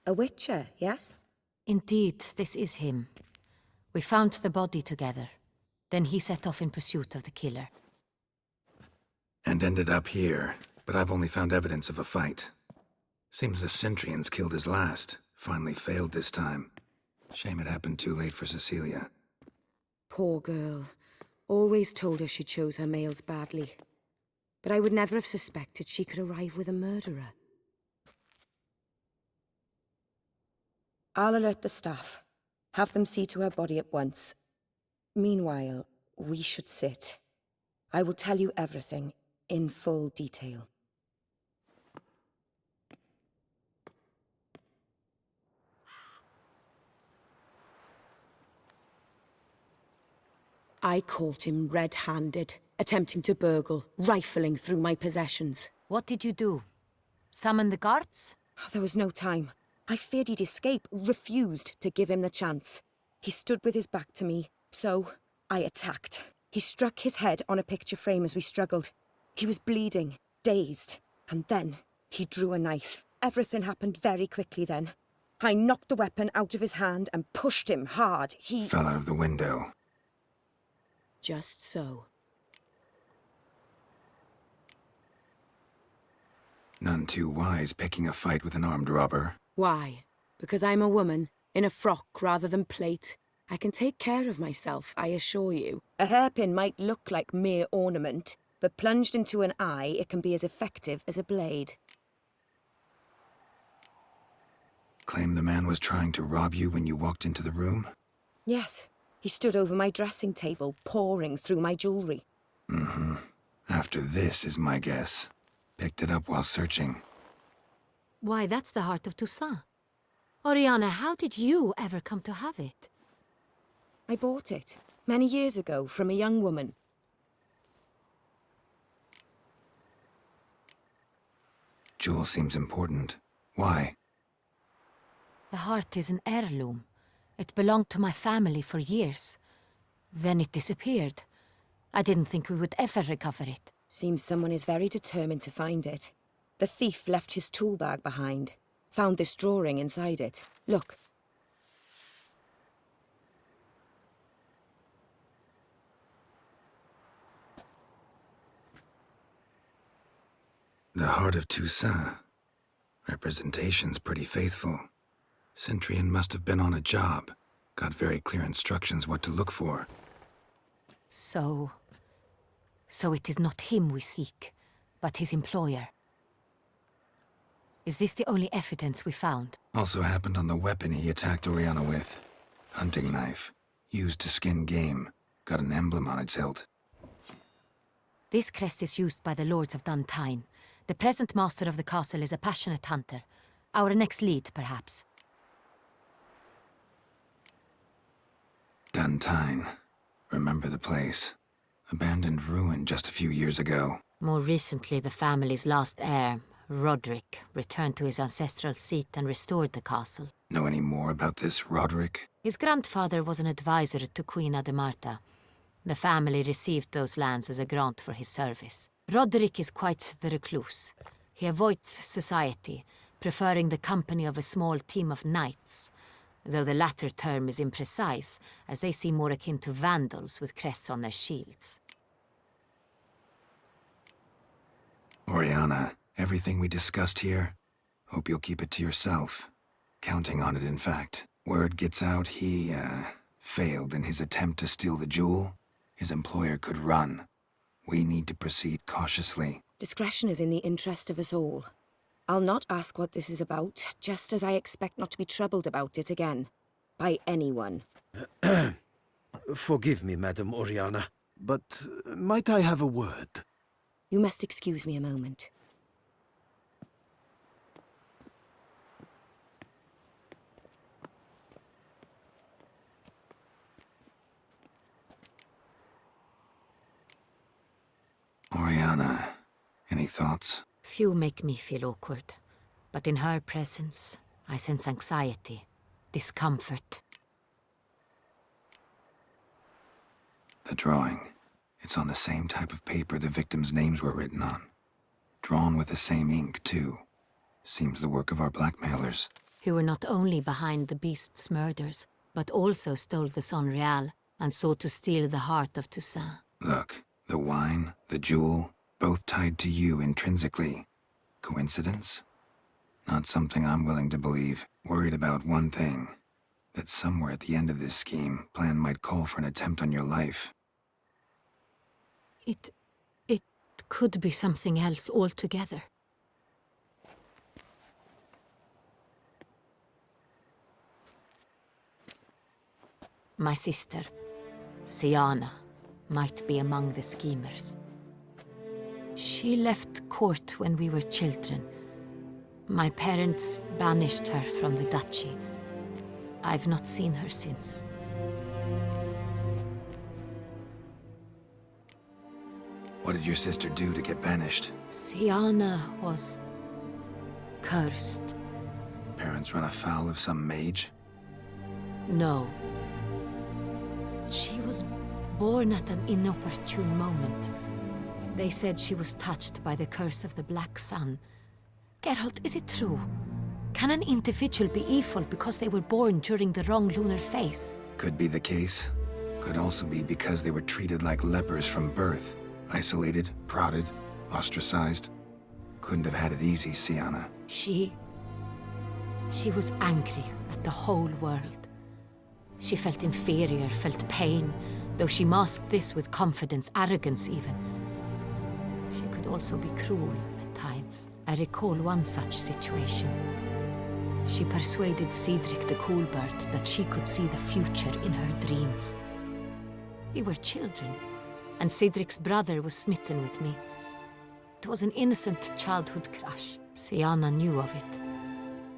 A witcher, yes? Indeed, this is him. We found the body together. Then he set off in pursuit of the killer. And ended up here, but I've only found evidence of a fight. Seems the Cintrians killed his last. Finally failed this time. Shame it happened too late for Cecilia. Poor girl. Always told her she chose her males badly. But I would never have suspected she could arrive with a murderer. I'll alert the staff. Have them see to her body at once. Meanwhile, we should sit. I will tell you everything, in full detail. I caught him red-handed, attempting to burgle, rifling through my possessions. What did you do? Summon the guards? There was no time. I feared he'd escape, refused to give him the chance. He stood with his back to me, so I attacked. He struck his head on a picture frame as we struggled. He was bleeding, dazed, and then he drew a knife. Everything happened very quickly then. I knocked the weapon out of his hand and pushed him hard. He Fell out of the window. Just so. None too wise picking a fight with an armed robber. Why? Because I'm a woman, in a frock rather than plate. I can take care of myself, I assure you. A hairpin might look like mere ornament, but plunged into an eye, it can be as effective as a blade. Claim the man was trying to rob you when you walked into the room? Yes. He stood over my dressing table, pouring through my jewelry. Mm-hmm. After this is my guess. Picked it up while searching. Why, that's the heart of Toussaint. Oriana, how did you ever come to have it? I bought it, many years ago, from a young woman. Jewel seems important. Why? The heart is an heirloom. It belonged to my family for years. Then it disappeared. I didn't think we would ever recover it. Seems someone is very determined to find it. The thief left his tool bag behind. Found this drawing inside it. Look. The heart of Toussaint. Representation's pretty faithful. Cintrian must have been on a job. Got very clear instructions what to look for. So it is not him we seek, but his employer. Is this the only evidence we found? Also happened on the weapon he attacked Oriana with. Hunting knife. Used to skin game. Got an emblem on its hilt. This crest is used by the lords of Duntine. The present master of the castle is a passionate hunter. Our next lead, perhaps. Duntine. Remember the place. Abandoned ruin just a few years ago. More recently, the family's last heir, Roderick, returned to his ancestral seat and restored the castle. Know any more about this Roderick? His grandfather was an advisor to Queen Ademarta. The family received those lands as a grant for his service. Roderick is quite the recluse. He avoids society, preferring the company of a small team of knights, though the latter term is imprecise, as they seem more akin to vandals with crests on their shields. Oriana, everything we discussed here, hope you'll keep it to yourself. Counting on it, in fact. Word gets out he, failed in his attempt to steal the jewel. His employer could run. We need to proceed cautiously. Discretion is in the interest of us all. I'll not ask what this is about, just as I expect not to be troubled about it again. By anyone. Forgive me, Madam Oriana, but might I have a word? You must excuse me a moment. Oriana, any thoughts? Few make me feel awkward, but in her presence, I sense anxiety, discomfort. The drawing. It's on the same type of paper the victims' names were written on. Drawn with the same ink, too. Seems the work of our blackmailers. Who were not only behind the beast's murders, but also stole the Son Real and sought to steal the heart of Toussaint. Look, the wine, the jewel, both tied to you intrinsically. Coincidence? Not something I'm willing to believe. Worried about one thing. That somewhere at the end of this scheme, plan might call for an attempt on your life. It could be something else altogether. My sister, Siana, might be among the schemers. She left court when we were children. My parents banished her from the duchy. I've not seen her since. What did your sister do to get banished? Siana was cursed. Parents run afoul of some mage? No. She was born at an inopportune moment. They said she was touched by the curse of the Black Sun. Geralt, is it true? Can an individual be evil because they were born during the wrong lunar phase? Could be the case. Could also be because they were treated like lepers from birth. Isolated, prodded, ostracized. Couldn't have had it easy, Siana. She was angry at the whole world. She felt inferior, felt pain, though she masked this with confidence, arrogance even. She could also be cruel at times. I recall one such situation. She persuaded Cedric the Coolbird that she could see the future in her dreams. We were children, and Cedric's brother was smitten with me. It was an innocent childhood crush. Siana knew of it.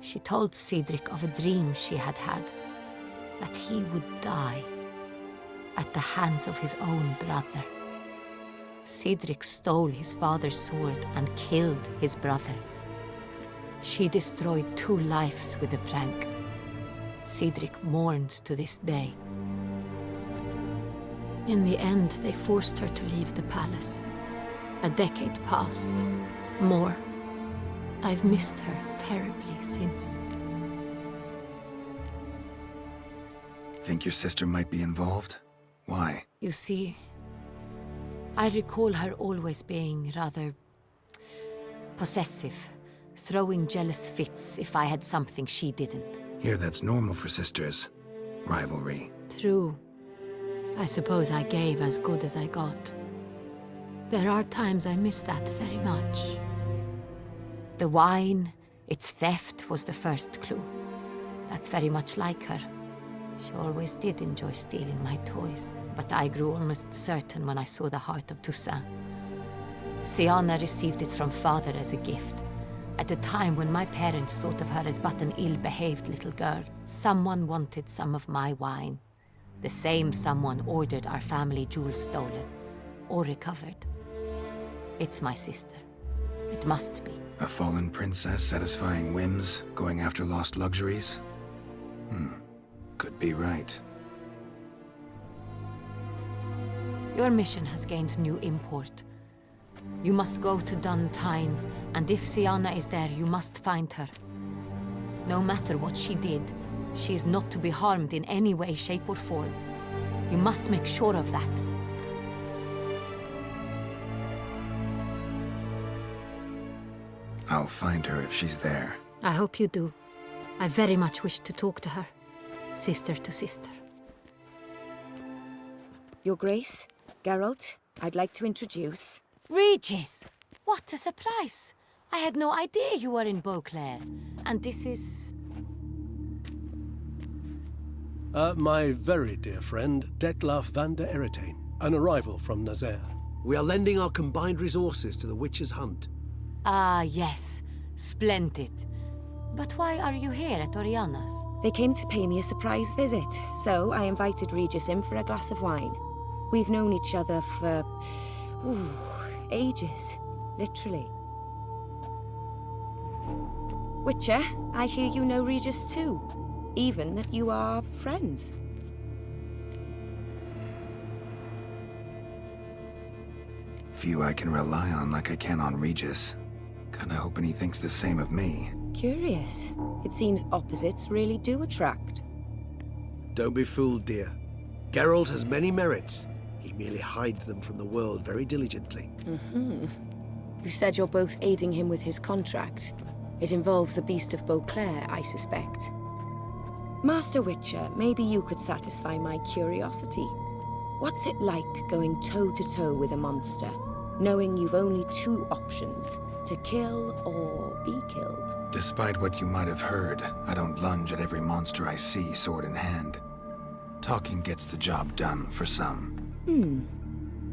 She told Cedric of a dream she had had, that he would die at the hands of his own brother. Cedric stole his father's sword and killed his brother. She destroyed 2 lives with a prank. Cedric mourns to this day. In the end, they forced her to leave the palace. A decade passed. More. I've missed her terribly since. Think your sister might be involved? Why? You see, I recall her always being rather possessive, throwing jealous fits if I had something she didn't. Here, that's normal for sisters. Rivalry. True. I suppose I gave as good as I got. There are times I miss that very much. The wine, its theft, was the first clue. That's very much like her. She always did enjoy stealing my toys, but I grew almost certain when I saw the heart of Toussaint. Siana received it from father as a gift, at a time when my parents thought of her as but an ill-behaved little girl. Someone wanted some of my wine. The same someone ordered our family jewels stolen, or recovered. It's my sister. It must be. A fallen princess satisfying whims, going after lost luxuries? Could be right. Your mission has gained new import. You must go to Duntine, and if Siana is there, you must find her. No matter what she did, she is not to be harmed in any way, shape, or form. You must make sure of that. I'll find her if she's there. I hope you do. I very much wish to talk to her. Sister to sister. Your Grace, Geralt, I'd like to introduce... Regis! What a surprise! I had no idea you were in Beauclair. And this is... My very dear friend, Detlaf van der Eretain, an arrival from Nazaire. We are lending our combined resources to the Witch's Hunt. Ah, yes. Splendid. But why are you here at Oriana's? They came to pay me a surprise visit, so I invited Regis in for a glass of wine. We've known each other for... ages. Literally. Witcher, I hear you know Regis too. Even that you are friends. Few I can rely on like I can on Regis. Kinda hoping he thinks the same of me. Curious. It seems opposites really do attract. Don't be fooled, dear. Geralt has many merits. He merely hides them from the world very diligently. You said you're both aiding him with his contract. It involves the Beast of Beauclair, I suspect. Master Witcher, maybe you could satisfy my curiosity. What's it like going toe-to-toe with a monster, knowing you've only two options, to kill or be killed? Despite what you might have heard, I don't lunge at every monster I see sword in hand. Talking gets the job done for some.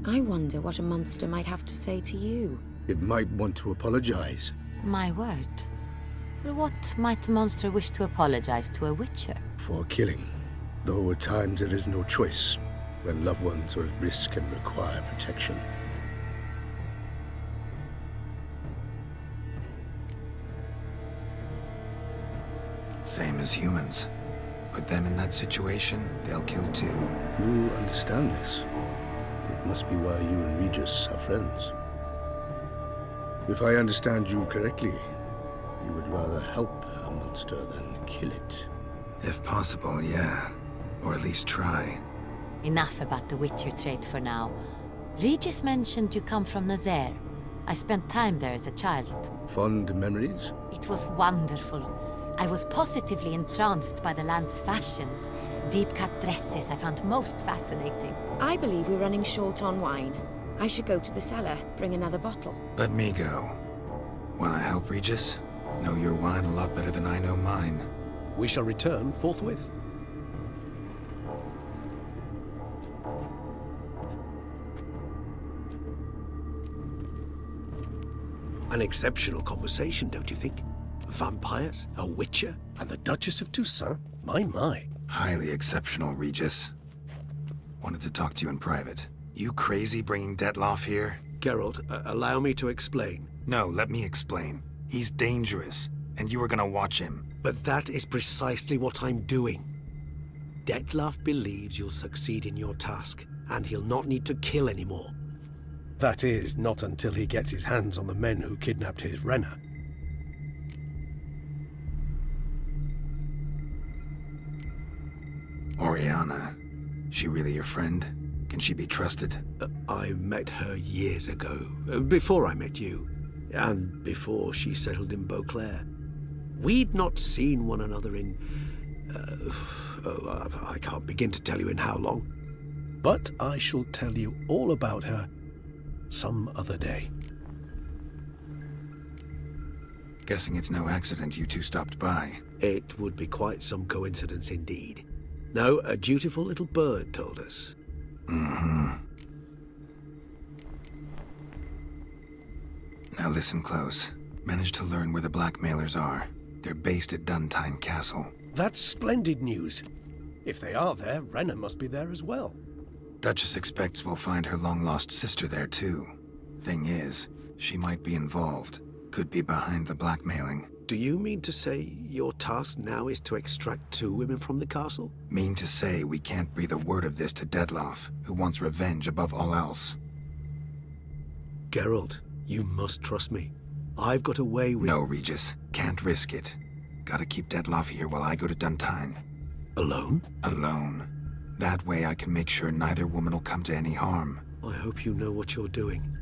I wonder what a monster might have to say to you. It might want to apologize. My word. For what might a monster wish to apologize to a witcher? For killing. Though at times there is no choice, when loved ones are at risk and require protection. Same as humans. Put them in that situation, they'll kill too. You understand this. It must be why you and Regis are friends. If I understand you correctly, you would rather help a monster than kill it. If possible, yeah. Or at least try. Enough about the Witcher trade for now. Regis mentioned you come from Nazaire. I spent time there as a child. Fond memories? It was wonderful. I was positively entranced by the land's fashions. Deep-cut dresses I found most fascinating. I believe we're running short on wine. I should go to the cellar, bring another bottle. Let me go. Wanna help, Regis? Know your wine a lot better than I know mine. We shall return forthwith. An exceptional conversation, don't you think? Vampires, a witcher, and the Duchess of Toussaint? My. Highly exceptional, Regis. Wanted to talk to you in private. You crazy bringing Detloff here? Geralt, allow me to explain. No, let me explain. He's dangerous, and you were gonna watch him. But that is precisely what I'm doing. Detloff believes you'll succeed in your task, and he'll not need to kill anymore. That is, not until he gets his hands on the men who kidnapped his Renna. Oriana. She really your friend? Can she be trusted? I met her years ago, before I met you, and before she settled in Beauclair. We'd not seen one another in... I can't begin to tell you in how long. But I shall tell you all about her some other day. Guessing it's no accident you two stopped by. It would be quite some coincidence indeed. No, a dutiful little bird told us. Now listen close. Managed to learn where the blackmailers are. They're based at Duntine Castle. That's splendid news. If they are there, Renna must be there as well. Duchess expects we'll find her long-lost sister there too. Thing is, she might be involved. Could be behind the blackmailing. Do you mean to say your task now is to extract 2 women from the castle? Mean to say we can't breathe a word of this to Detloff, who wants revenge above all else. Geralt, you must trust me. I've got a way with... No, Regis. Can't risk it. Gotta keep Detloff here while I go to Duntine. Alone? Alone. That way I can make sure neither woman will come to any harm. I hope you know what you're doing.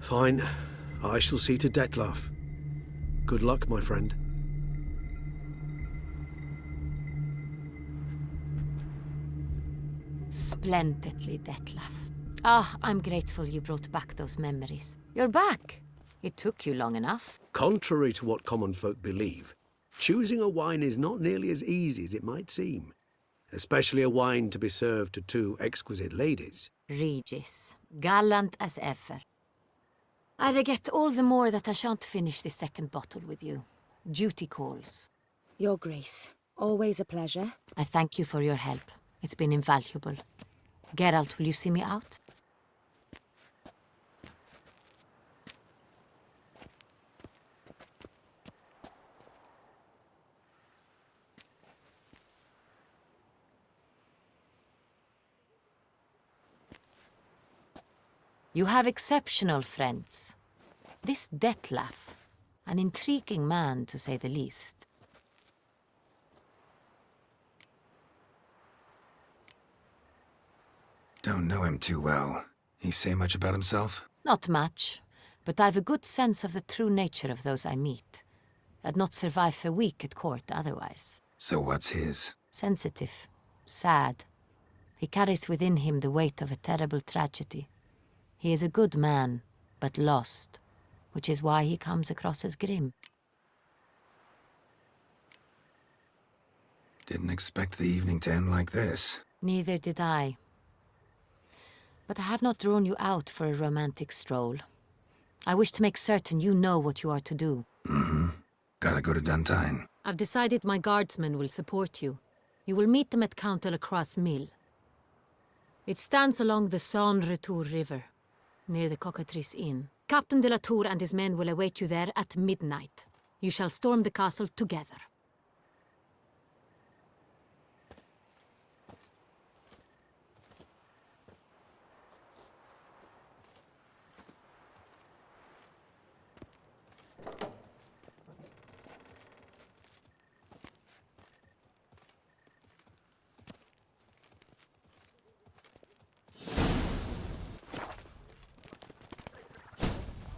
Fine. I shall see to Detloff. Good luck, my friend. Splendidly, Detloff. I'm grateful you brought back those memories. You're back. It took you long enough. Contrary to what common folk believe, choosing a wine is not nearly as easy as it might seem. Especially a wine to be served to 2 exquisite ladies. Regis, gallant as ever. I regret all the more that I shan't finish this second bottle with you. Duty calls. Your Grace, always a pleasure. I thank you for your help. It's been invaluable. Geralt, will you see me out? You have exceptional friends. This Detloff, An intriguing man, to say the least. Don't know him too well. He say much about himself? Not much, but I've a good sense of the true nature of those I meet. I'd not survive a week at court otherwise. So what's his? Sensitive. Sad. He carries within him the weight of a terrible tragedy. He is a good man, but lost, which is why he comes across as grim. Didn't expect the evening to end like this. Neither did I. But I have not drawn you out for a romantic stroll. I wish to make certain you know what you are to do. Mm-hmm. Gotta go to Duntine. I've decided my guardsmen will support you. You will meet them at Count Delacroix' mill. It stands along the Saône-Retour River, near the Cockatrice Inn. Captain de la Tour and his men will await you there at midnight. You shall storm the castle together.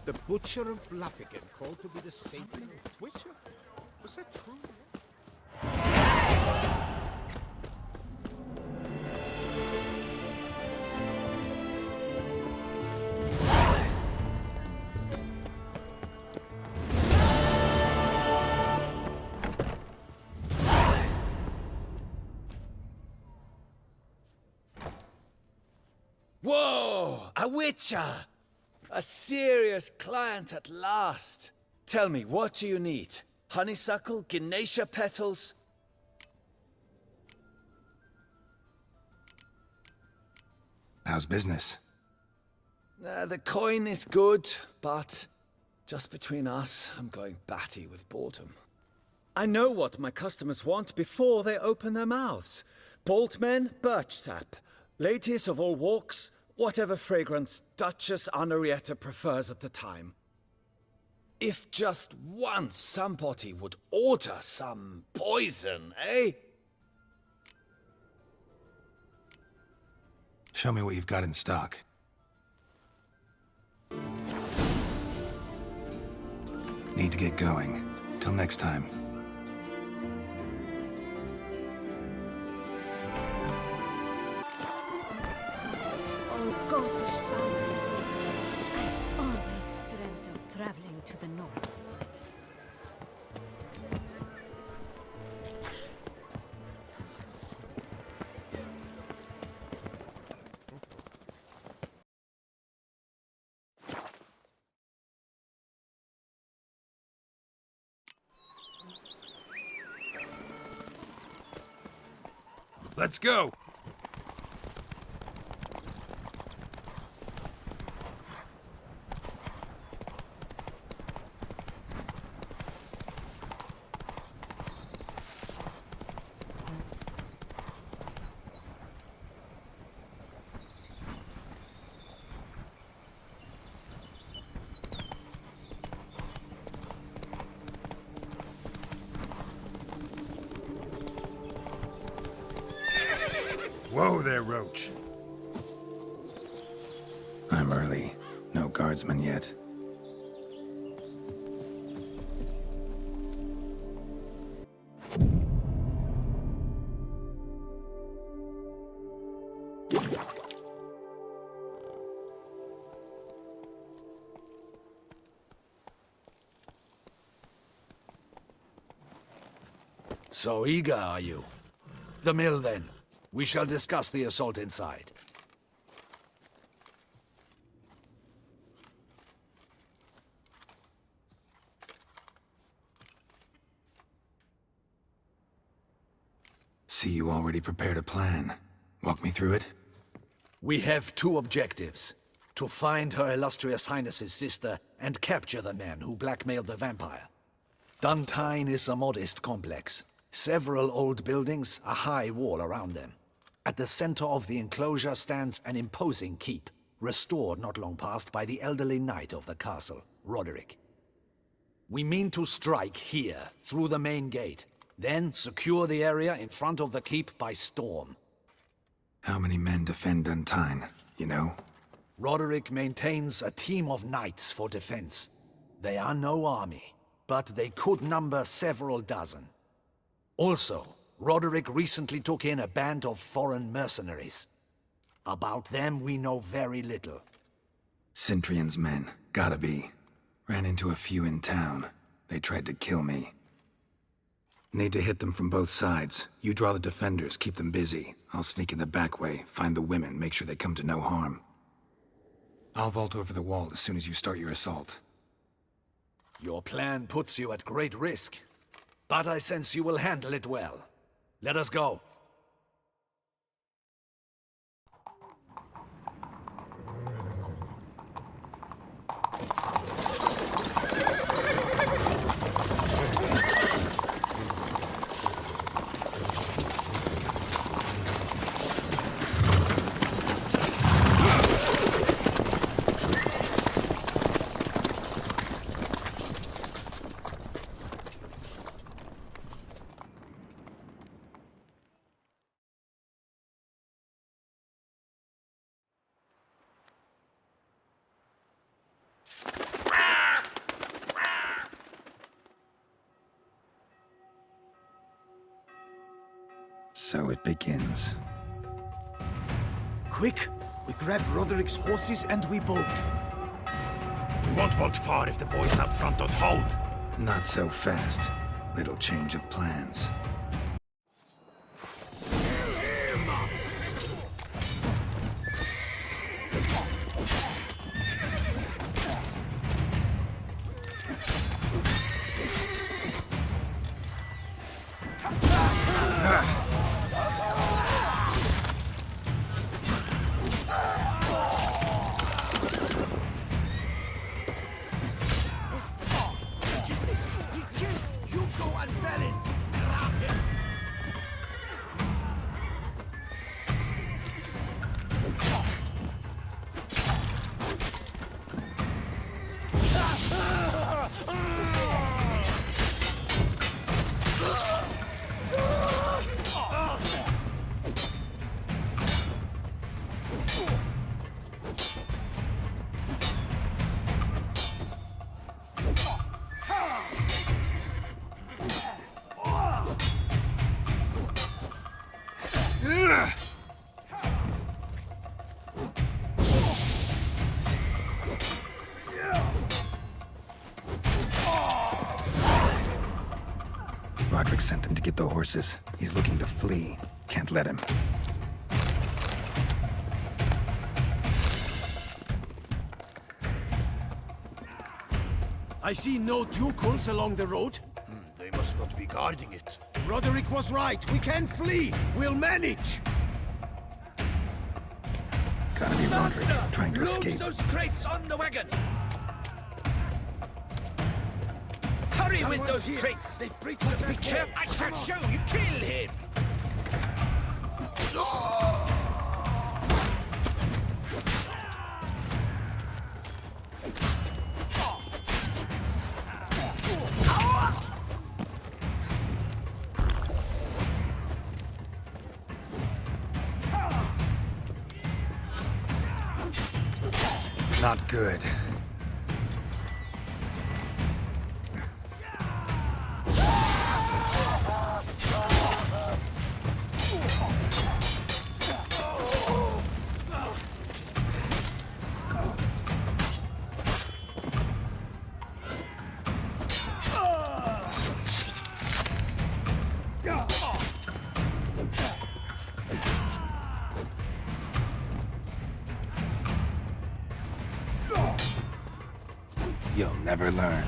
The Butcher of Bluffigan, called to be the savior of Twitcher? Was that true? Whoa! A witcher! A serious client at last. Tell me, what do you need? Honeysuckle? Ginacia petals? How's business? The coin is good, but just between us, I'm going batty with boredom. I know what my customers want before they open their mouths. Boltmen, birch sap. Ladies of all walks, whatever fragrance Duchess Honoretta prefers at the time. If just once somebody would order some poison, eh? Show me what you've got in stock. Need to get going. Till next time. Oh, Gotish fountains. I've always dreamt of traveling to the north. Let's go! Whoa there, Roach. I'm early. No guardsmen yet. So eager, are you? The mill, then. We shall discuss the assault inside. See you already prepared a plan. Walk me through it. We have two objectives. To find Her Illustrious Highness's sister and capture the men who blackmailed the vampire. Duntine is a modest complex. Several old buildings, a high wall around them. At the center of the enclosure stands an imposing keep, restored not long past by the elderly knight of the castle, Roderick. We mean to strike here, through the main gate. Then secure the area in front of the keep by storm. How many men defend Duntine, you know? Roderick maintains a team of knights for defense. They are no army, but they could number several dozen. Also, Roderick recently took in a band of foreign mercenaries. About them we know very little. Cintrian's men, gotta be. Ran into a few in town. They tried to kill me. Need to hit them from both sides. You draw the defenders, keep them busy. I'll sneak in the back way, find the women, make sure they come to no harm. I'll vault over the wall as soon as you start your assault. Your plan puts you at great risk, but I sense you will handle it well. Let us go. So it begins. Quick! We grab Roderick's horses and we bolt. We won't vault far if the boys out front don't hold. Not so fast. Little change of plans. Roderick sent them to get the horses. He's looking to flee. Can't let him. I see no ducals along the road. They must not be guarding it. Roderick was right. We can flee. We'll manage. Gotta be Roderick, trying to escape. Those crates on the wagon. Hurry with those crates. They've breached the be careful. I shall show you. Kill him. Not good. You'll never learn.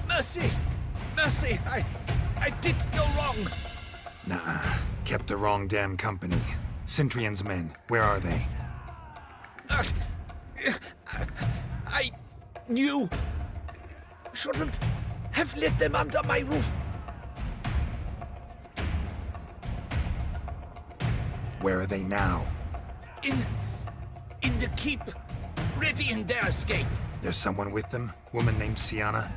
Mercy! Mercy! I did no wrong! Nah, kept the wrong damn company. Cintrian's men, where are they? I knew. Shouldn't have let them under my roof. Where are they now? In the keep, ready in their escape. There's someone with them? Woman named Sienna?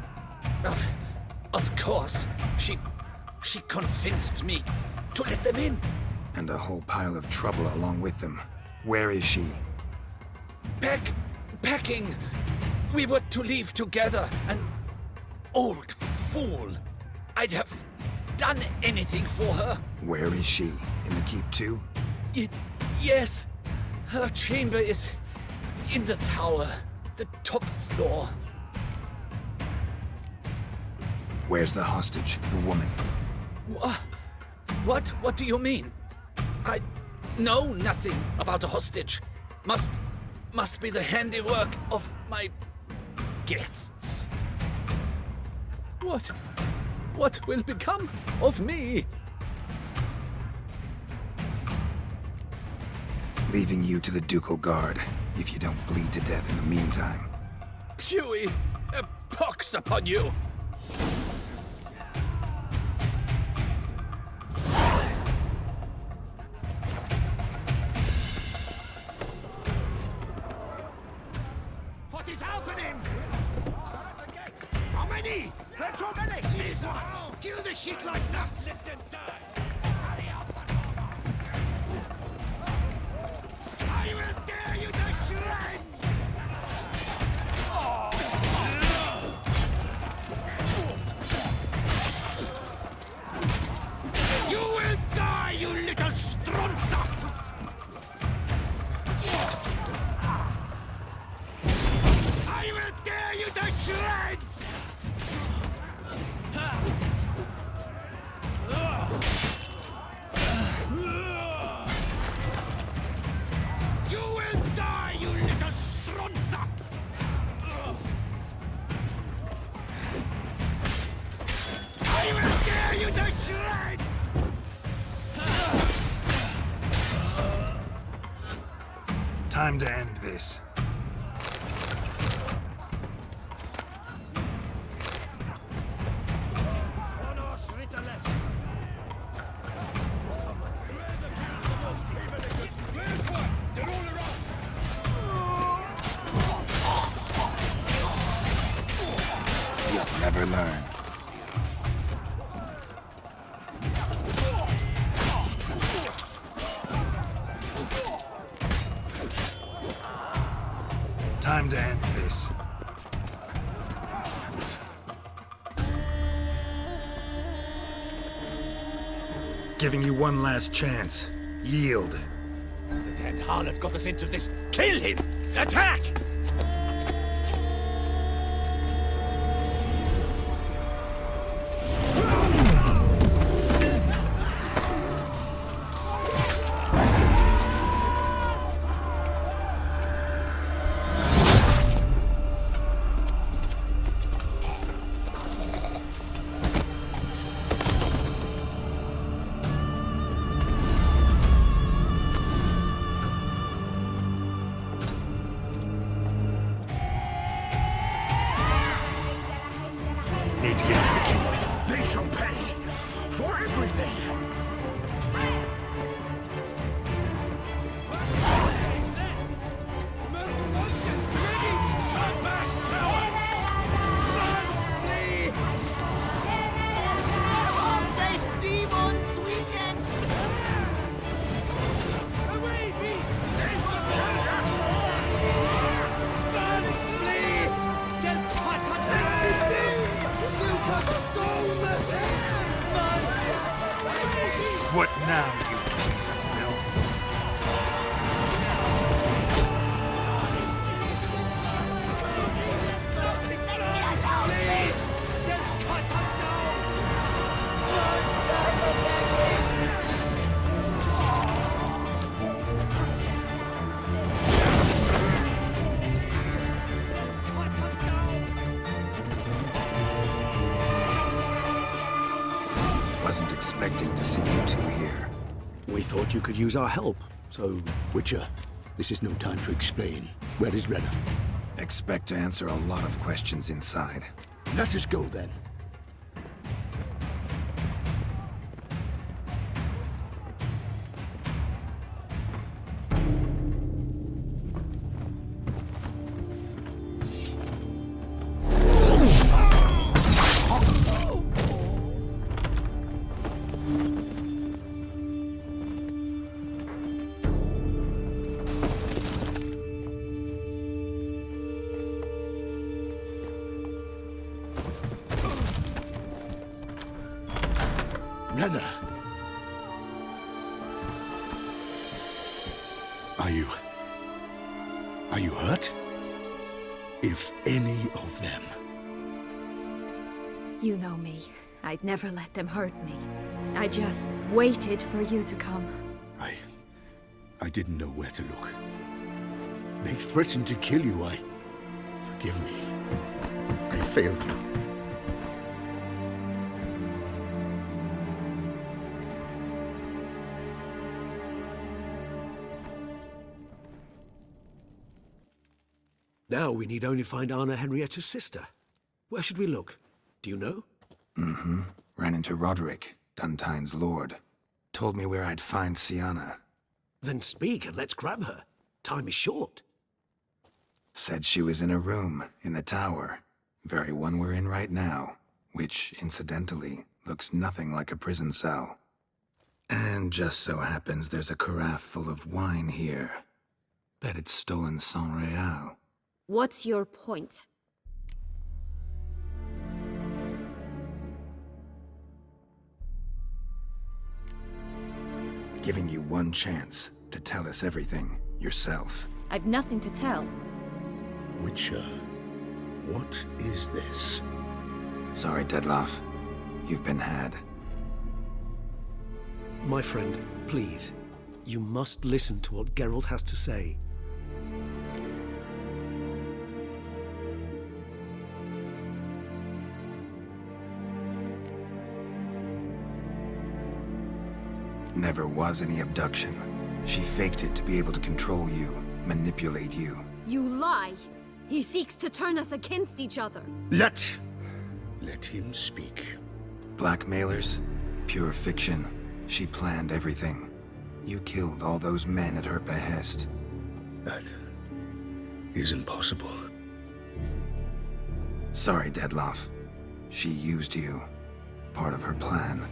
Of course. She convinced me to let them in. And a whole pile of trouble along with them. Where is she? Packing. We were to leave together. An old fool. I'd have done anything for her. Where is she? In the keep too? Yes. Her chamber is in the tower. The top floor. Where's the hostage, the woman? What do you mean? I know nothing about a hostage. Must be the handiwork of my guests. What will become of me? Leaving you to the ducal guard, if you don't bleed to death in the meantime. Pewee, a pox upon you! What is happening? How many? There are too many! Please, one! Kill the shit like that! Let them die! Hurry up! I will tear you to shreds! You will die, you little strunta! I will tear you to shreds! You will die, you little strunza! I will tear you to shreds! Time to end this. You'll never learn. Time to end this. Giving you one last chance. Yield. The dead harlot got us into this. Kill him! Attack! Need to get to the keep. They shall pay for everything! What now, you piece of filth? Wasn't expecting to see you two here. We thought you could use our help, so... Witcher, this is no time to explain. Where is Renna? Expect to answer a lot of questions inside. Let us go then. Renna! Are you hurt? If any of them... You know me. I'd never let them hurt me. I just waited for you to come. I didn't know where to look. They threatened to kill you. Forgive me. I failed you. Now we need only find Anna Henrietta's sister. Where should we look? Do you know? Mm-hmm. Ran into Roderick, Duntine's lord. Told me where I'd find Sienna. Then speak and let's grab her. Time is short. Said she was in a room in the tower. Very one we're in right now. Which, incidentally, looks nothing like a prison cell. And just so happens there's a carafe full of wine here. Bet it's stolen San Real. What's your point? Giving you one chance to tell us everything yourself. I've nothing to tell. Witcher, what is this? Sorry, Dettlaff. You've been had. My friend, please. You must listen to what Geralt has to say. Never was any abduction. She faked it to be able to control you, manipulate you. You lie! He seeks to turn us against each other. Let him speak. Blackmailers? Pure fiction. She planned everything. You killed all those men at her behest. That is impossible. Sorry, Dettlaff. She used you. Part of her plan.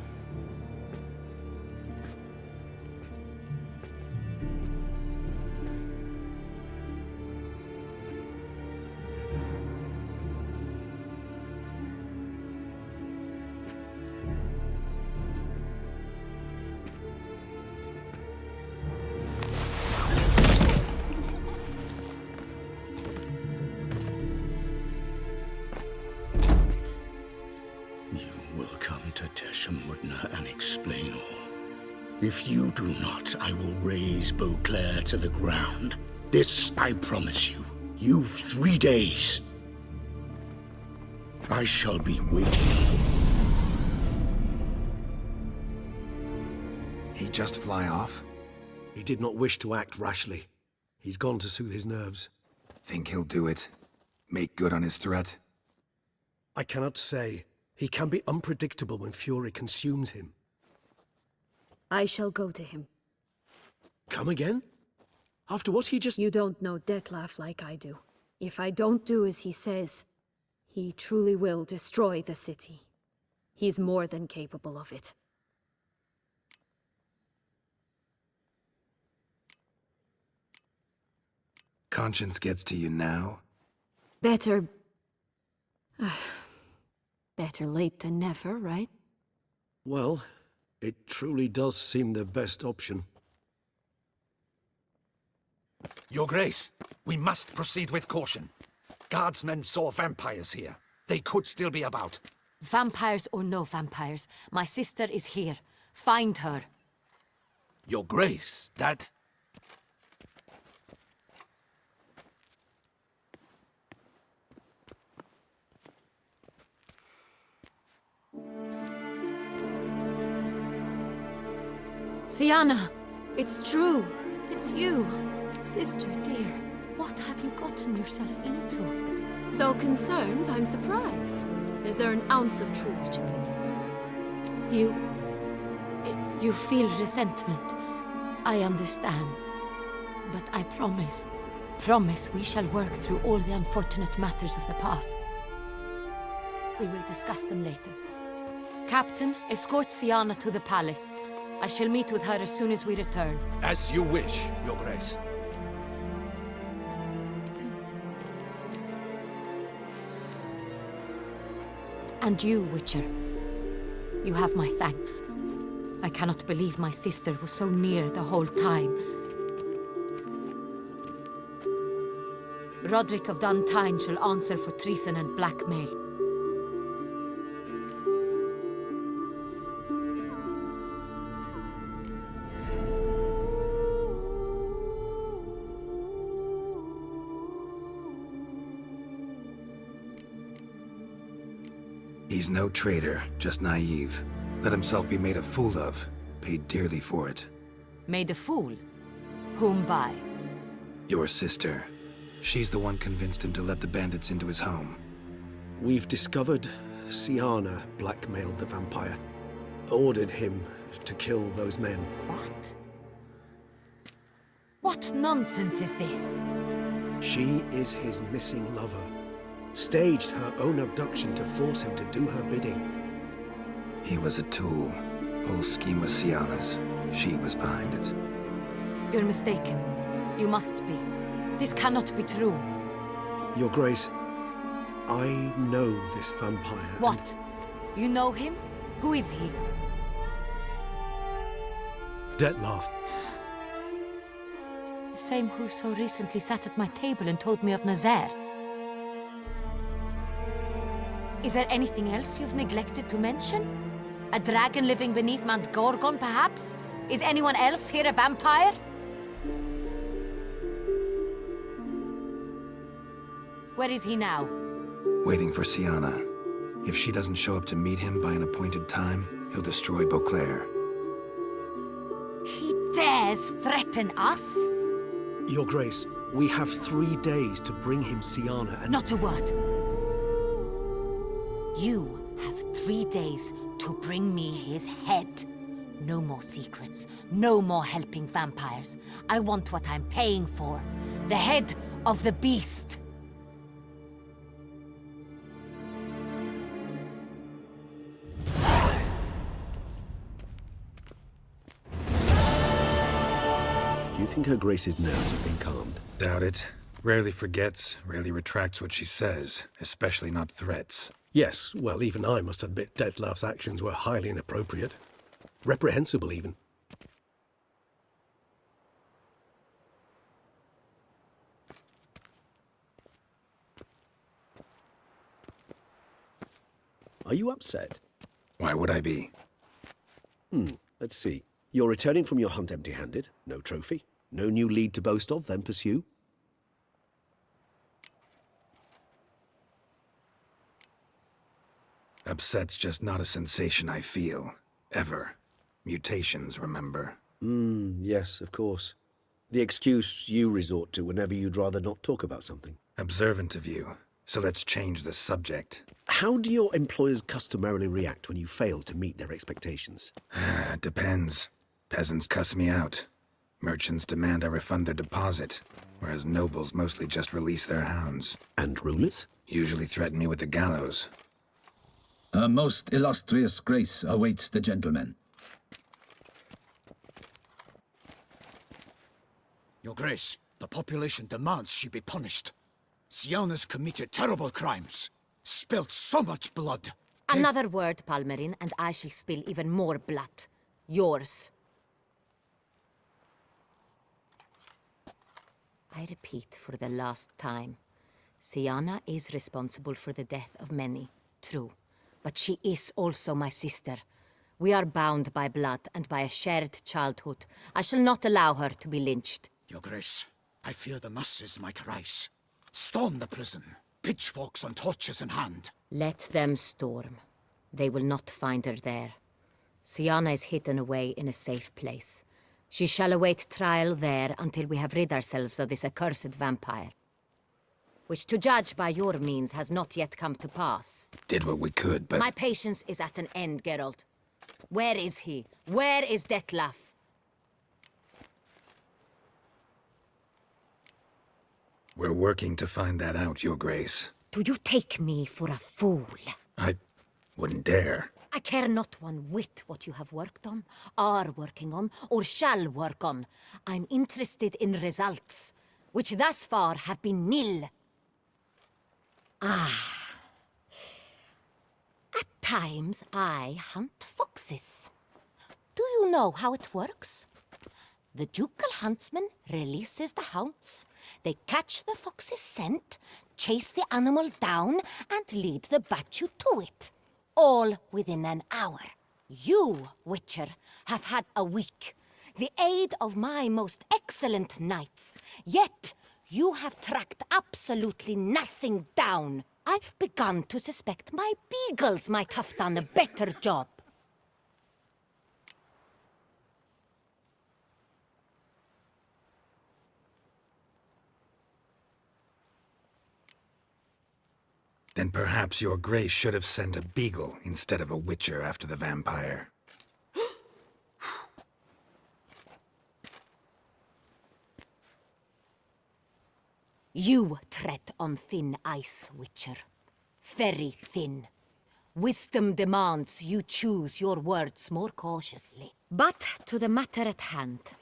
And explain all. If you do not, I will raise Beauclair to the ground. This I promise you. You've 3 days. I shall be waiting. He just fly off? He did not wish to act rashly. He's gone to soothe his nerves. Think he'll do it? Make good on his threat? I cannot say. He can be unpredictable when fury consumes him. I shall go to him. Come again? After what he just... You don't know Dettlaff like I do. If I don't do as he says, he truly will destroy the city. He's more than capable of it. Conscience gets to you now? Better... Better late than never, right? Well, it truly does seem the best option. Your Grace, we must proceed with caution. Guardsmen saw vampires here. They could still be about. Vampires or no vampires, my sister is here. Find her. Your Grace, that... Sienna, it's true. It's you. Sister, dear, what have you gotten yourself into? So concerned, I'm surprised. Is there an ounce of truth to it? You feel resentment. I understand. But I promise we shall work through all the unfortunate matters of the past. We will discuss them later. Captain, escort Sienna to the palace. I shall meet with her as soon as we return. As you wish, Your Grace. And you, Witcher. You have my thanks. I cannot believe my sister was so near the whole time. Roderick of Duntine shall answer for treason and blackmail. He's no traitor, just naive. Let himself be made a fool of. Paid dearly for it. Made a fool? Whom by? Your sister. She's the one convinced him to let the bandits into his home. We've discovered Sienna blackmailed the vampire. Ordered him to kill those men. What? What nonsense is this? She is his missing lover. Staged her own abduction to force him to do her bidding. He was a tool. Whole scheme was Sienna's. She was behind it. You're mistaken. You must be. This cannot be true. Your Grace, I know this vampire. What? You know him? Who is he? Dettlaff. The same who so recently sat at my table and told me of Nazaire. Is there anything else you've neglected to mention? A dragon living beneath Mount Gorgon, perhaps? Is anyone else here a vampire? Where is he now? Waiting for Sienna. If she doesn't show up to meet him by an appointed time, he'll destroy Beauclair. He dares threaten us? Your Grace, we have 3 days to bring him Sienna and— Not a word. You have 3 days to bring me his head. No more secrets. No more helping vampires. I want what I'm paying for. The head of the beast. Do you think Her Grace's nerves have been calmed? Doubt it. Rarely forgets, rarely retracts what she says, especially not threats. Yes, well, even I must admit Dettlaff's actions were highly inappropriate. Reprehensible, even. Are you upset? Why would I be? Let's see. You're returning from your hunt empty-handed. No trophy. No new lead to boast of, then pursue. Upset's just not a sensation I feel. Ever. Mutations, remember? Yes, of course. The excuse you resort to whenever you'd rather not talk about something. Observant of you. So let's change the subject. How do your employers customarily react when you fail to meet their expectations? Depends. Peasants cuss me out. Merchants demand I refund their deposit, whereas nobles mostly just release their hounds. And rulers? Usually threaten me with the gallows. Her most illustrious grace awaits the gentleman. Your Grace, the population demands she be punished. Sienna's committed terrible crimes. Spilt so much blood. Another word, Palmerin, and I shall spill even more blood. Yours. I repeat for the last time. Sienna is responsible for the death of many, true. But she is also my sister. We are bound by blood and by a shared childhood. I shall not allow her to be lynched. Your Grace, I fear the masses might rise. Storm the prison, pitchforks and torches in hand. Let them storm. They will not find her there. Siana is hidden away in a safe place. She shall await trial there until we have rid ourselves of this accursed vampire. Which, to judge by your means, has not yet come to pass. Did what we could, but... My patience is at an end, Geralt. Where is he? Where is Detlef? We're working to find that out, Your Grace. Do you take me for a fool? I wouldn't dare. I care not one whit what you have worked on, are working on, or shall work on. I'm interested in results, which thus far have been nil. Ah. At times I hunt foxes. Do you know how it works? The ducal huntsman releases the hounds. They catch the fox's scent, chase the animal down, and lead the battue to it. All within an hour. You, Witcher, have had a week. The aid of my most excellent knights. Yet, you have tracked absolutely nothing down. I've begun to suspect my beagles might have done a better job. Then perhaps Your Grace should have sent a beagle instead of a witcher after the vampire. You tread on thin ice, Witcher. Very thin. Wisdom demands you choose your words more cautiously. But to the matter at hand.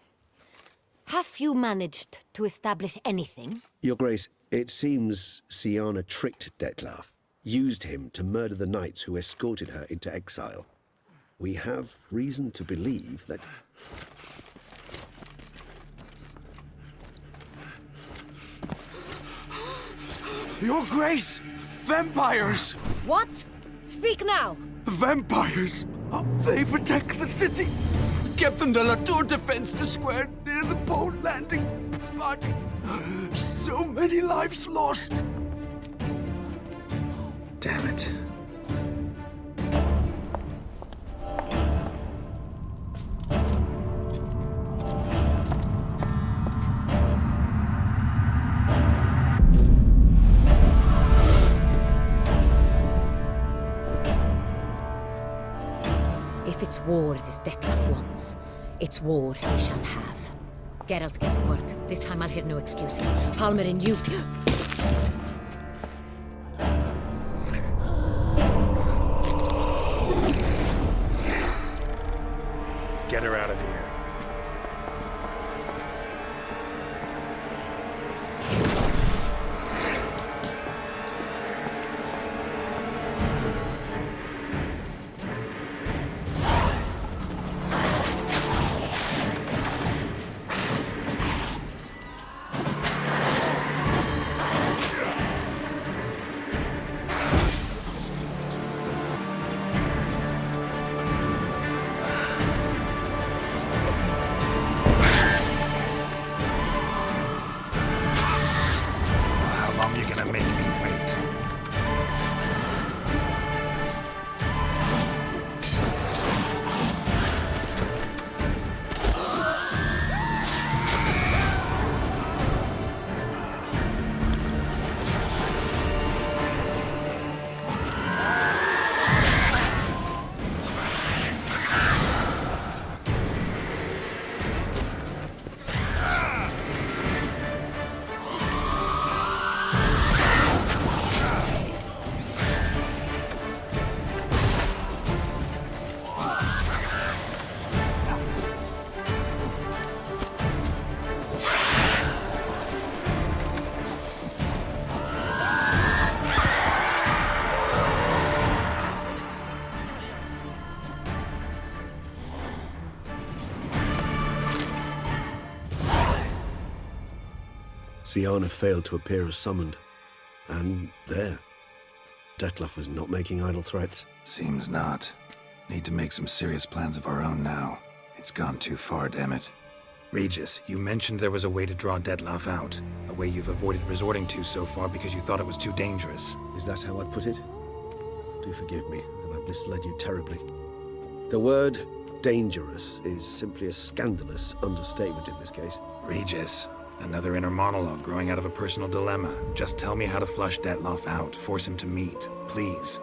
Have you managed to establish anything? Your Grace, it seems Siana tricked Detlef, used him to murder the knights who escorted her into exile. We have reason to believe that... Your Grace! Vampires! What? Speak now! Vampires! They protect the city! Kept them de la Tour defense the square near the boat landing, but... so many lives lost! Damn it. If it's war this Detlef wants, it's war he shall have. Geralt, get to work. This time I'll hear no excuses. Palmer and you... Get her out of here. Siana failed to appear as summoned. And there. Detlef was not making idle threats. Seems not. Need to make some serious plans of our own now. It's gone too far, damn it. Regis, you mentioned there was a way to draw Detlef out. A way you've avoided resorting to so far because you thought it was too dangerous. Is that how I put it? Do forgive me that I've misled you terribly. The word dangerous is simply a scandalous understatement in this case. Regis, another inner monologue growing out of a personal dilemma. Just tell me how to flush Detloff out, force him to meet, please.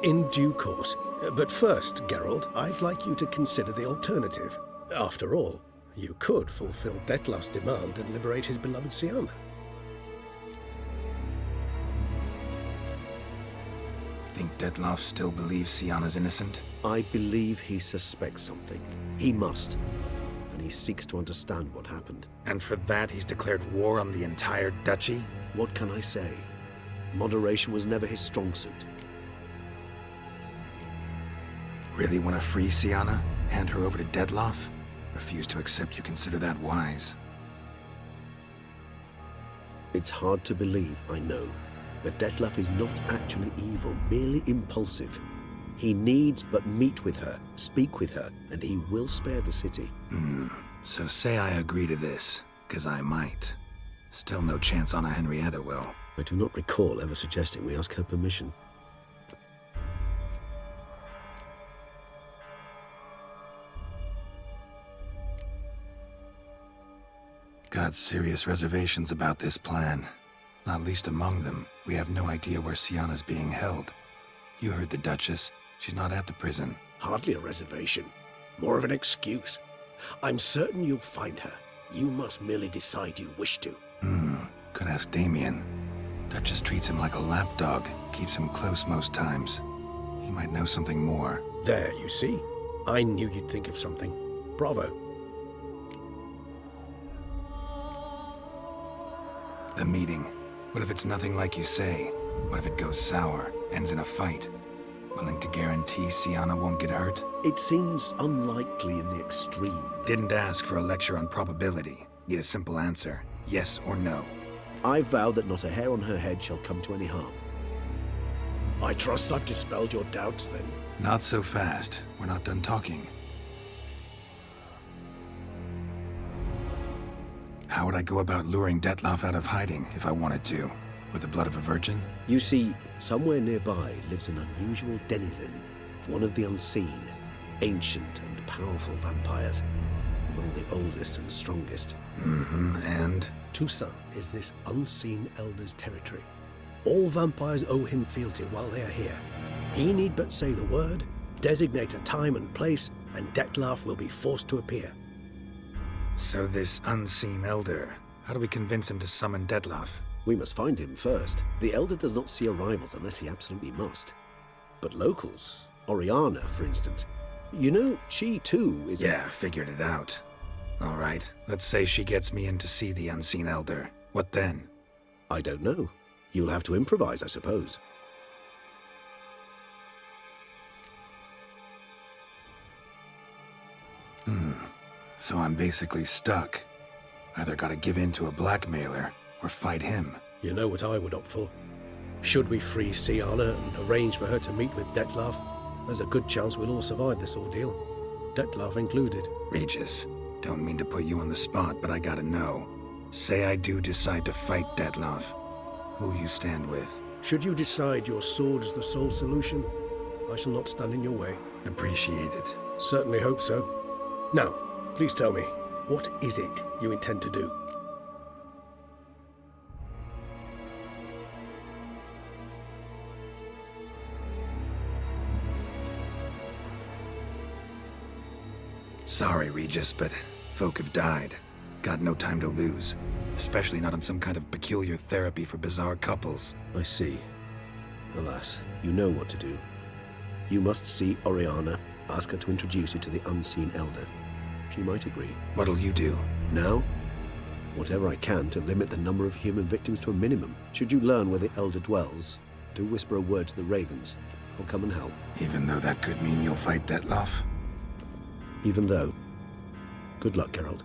In due course. But first, Geralt, I'd like you to consider the alternative. After all, you could fulfill Detloff's demand and liberate his beloved Siana. Think Detloff still believes Siana's innocent? I believe he suspects something. He must. And he seeks to understand what happened. And for that, he's declared war on the entire duchy? What can I say? Moderation was never his strong suit. Really want to free Siana? Hand her over to Detloff? Refuse to accept you consider that wise. It's hard to believe, I know. But Detloff is not actually evil, merely impulsive. He needs but meet with her, speak with her, and he will spare the city. So say I agree to this, 'cause I might. Still no chance Anna Henrietta will. I do not recall ever suggesting we ask her permission. Got serious reservations about this plan. Not least among them, we have no idea where Siana's being held. You heard the Duchess. She's not at the prison. Hardly a reservation. More of an excuse. I'm certain you'll find her. You must merely decide you wish to. Could ask Damien. Duchess treats him like a lapdog. Keeps him close most times. He might know something more. There, you see? I knew you'd think of something. Bravo. The meeting. What if it's nothing like you say? What if it goes sour, ends in a fight? Willing to guarantee Siana won't get hurt? It seems unlikely in the extreme. Didn't ask for a lecture on probability. Need a simple answer. Yes or no. I vow that not a hair on her head shall come to any harm. I trust I've dispelled your doubts, then. Not so fast. We're not done talking. How would I go about luring Detloff out of hiding if I wanted to? With the blood of a virgin? You see, somewhere nearby lives an unusual denizen, one of the unseen, ancient and powerful vampires, among the oldest and strongest. And? Toussaint is this unseen elder's territory. All vampires owe him fealty while they are here. He need but say the word, designate a time and place, and Detloff will be forced to appear. So this unseen elder, how do we convince him to summon Detloff? We must find him first. The elder does not see arrivals unless he absolutely must. But locals, Oriana, for instance, you know, she too is Yeah, figured it out. All right, let's say she gets me in to see the unseen elder. What then? I don't know. You'll have to improvise, I suppose. So I'm basically stuck. Either gotta give in to a blackmailer, or fight him. You know what I would opt for. Should we free Siana and arrange for her to meet with Detloff, there's a good chance we'll all survive this ordeal. Detloff included. Regis, don't mean to put you on the spot, but I gotta know. Say I do decide to fight Detloff. Who'll you stand with? Should you decide your sword is the sole solution, I shall not stand in your way. Appreciate it. Certainly hope so. Now, please tell me, what is it you intend to do? Sorry, Regis, but folk have died. Got no time to lose. Especially not on some kind of peculiar therapy for bizarre couples. I see. Alas, you know what to do. You must see Oriana, ask her to introduce you to the unseen elder. She might agree. What'll you do? Now? Whatever I can to limit the number of human victims to a minimum. Should you learn where the elder dwells, do whisper a word to the ravens. I'll come and help. Even though that could mean you'll fight Detloff? Even though. Good luck, Geralt.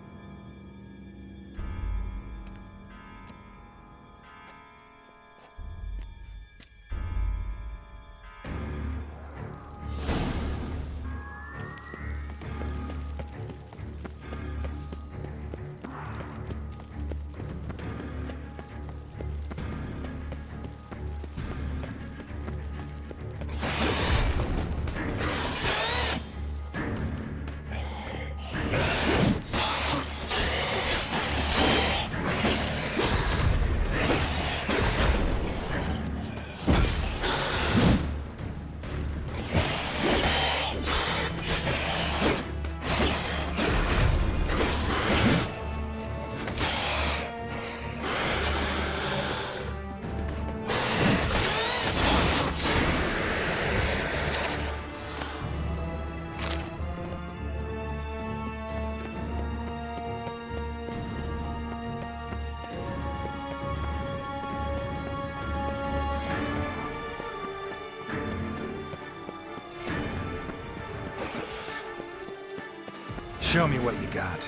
Show me what you got.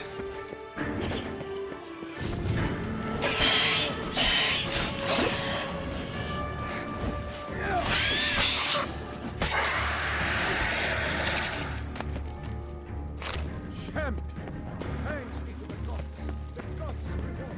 Champion! Fangs be to the gods! The gods reward!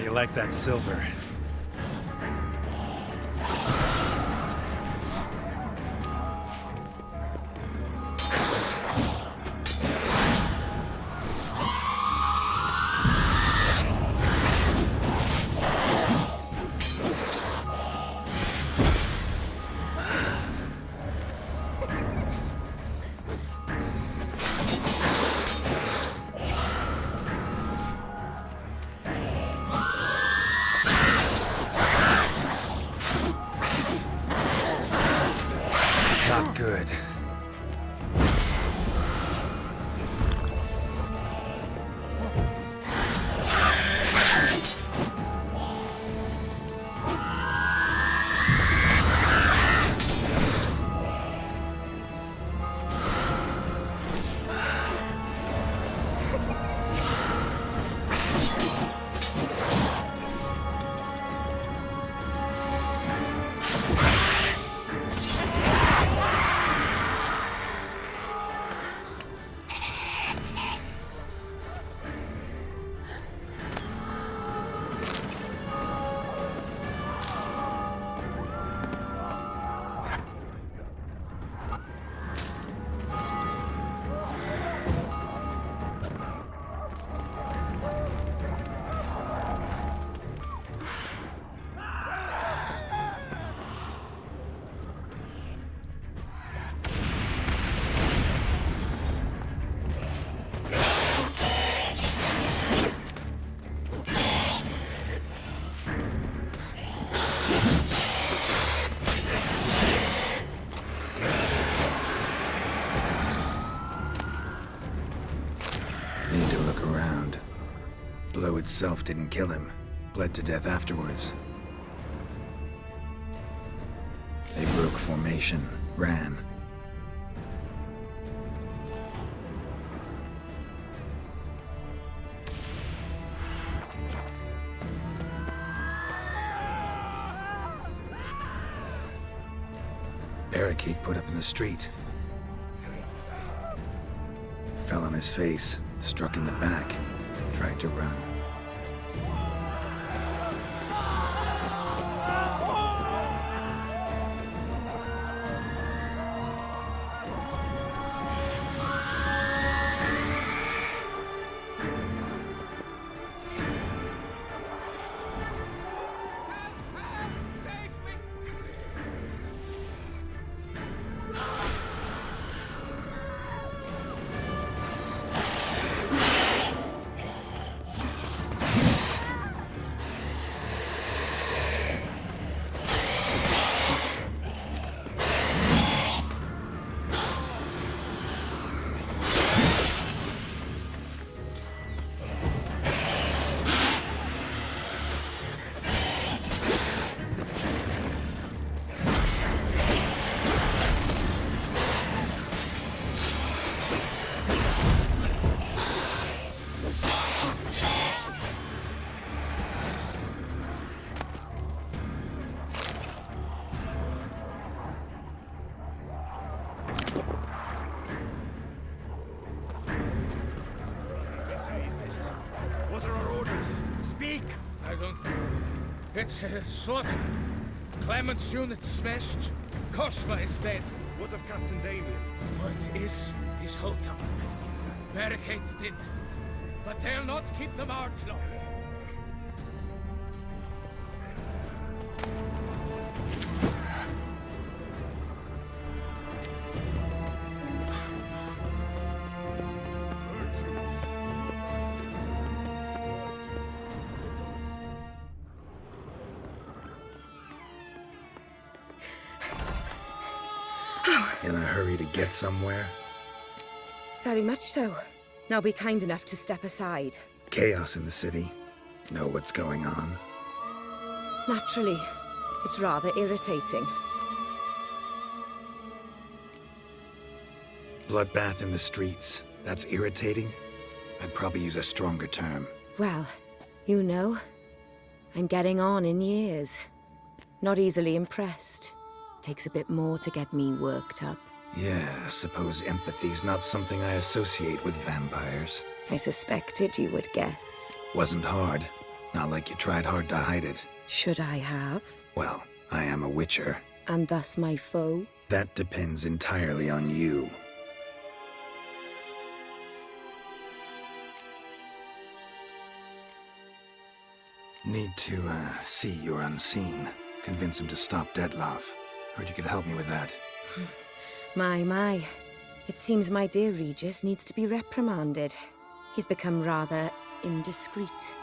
You like that silver? Not good. Need to look around. Blow itself didn't kill him. Bled to death afterwards. They broke formation, ran. Barricade put up in the street. Fell on his face, struck in the back, tried to run. Is this? What are our orders? Speak! I don't... It's a slaughter. Clement's unit smashed. Cosma is dead. What of Captain Damien? What is his whole town? Barricaded in. But they'll not keep them out long. In a hurry to get somewhere? Very much so. Now be kind enough to step aside. Chaos in the city. Know what's going on? Naturally. It's rather irritating. Bloodbath in the streets. That's irritating? I'd probably use a stronger term. Well, you know, I'm getting on in years. Not easily impressed. Takes a bit more to get me worked up. Yeah, suppose empathy's not something I associate with vampires. I suspected you would guess. Wasn't hard. Not like you tried hard to hide it. Should I have? Well, I am a witcher. And thus my foe? That depends entirely on you. Need to, see you're unseen. Convince him to stop Dettlaff. Heard you could help me with that. My. It seems my dear Regis needs to be reprimanded. He's become rather indiscreet.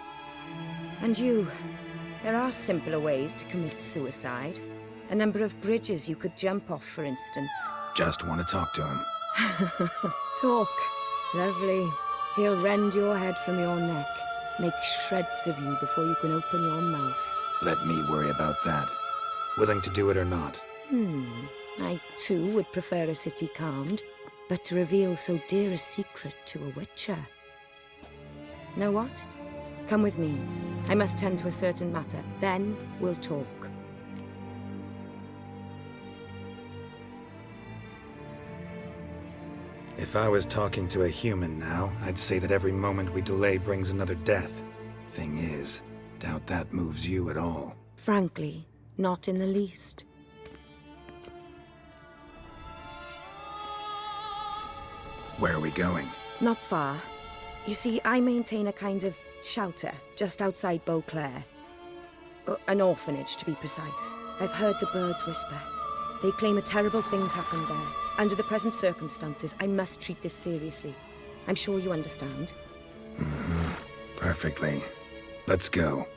And you, there are simpler ways to commit suicide. A number of bridges you could jump off, for instance. Just want to talk to him. Talk. Lovely. He'll rend your head from your neck. Make shreds of you before you can open your mouth. Let me worry about that. Willing to do it or not? I too would prefer a city calmed, but to reveal so dear a secret to a witcher. Know what? Come with me. I must tend to a certain matter. Then we'll talk. If I was talking to a human now, I'd say that every moment we delay brings another death. Thing is, doubt that moves you at all. Frankly, not in the least. Where are we going? Not far. You see, I maintain a kind of shelter just outside Beauclair. An orphanage, to be precise. I've heard the birds whisper. They claim a terrible thing's happened there. Under the present circumstances, I must treat this seriously. I'm sure you understand. Perfectly. Let's go.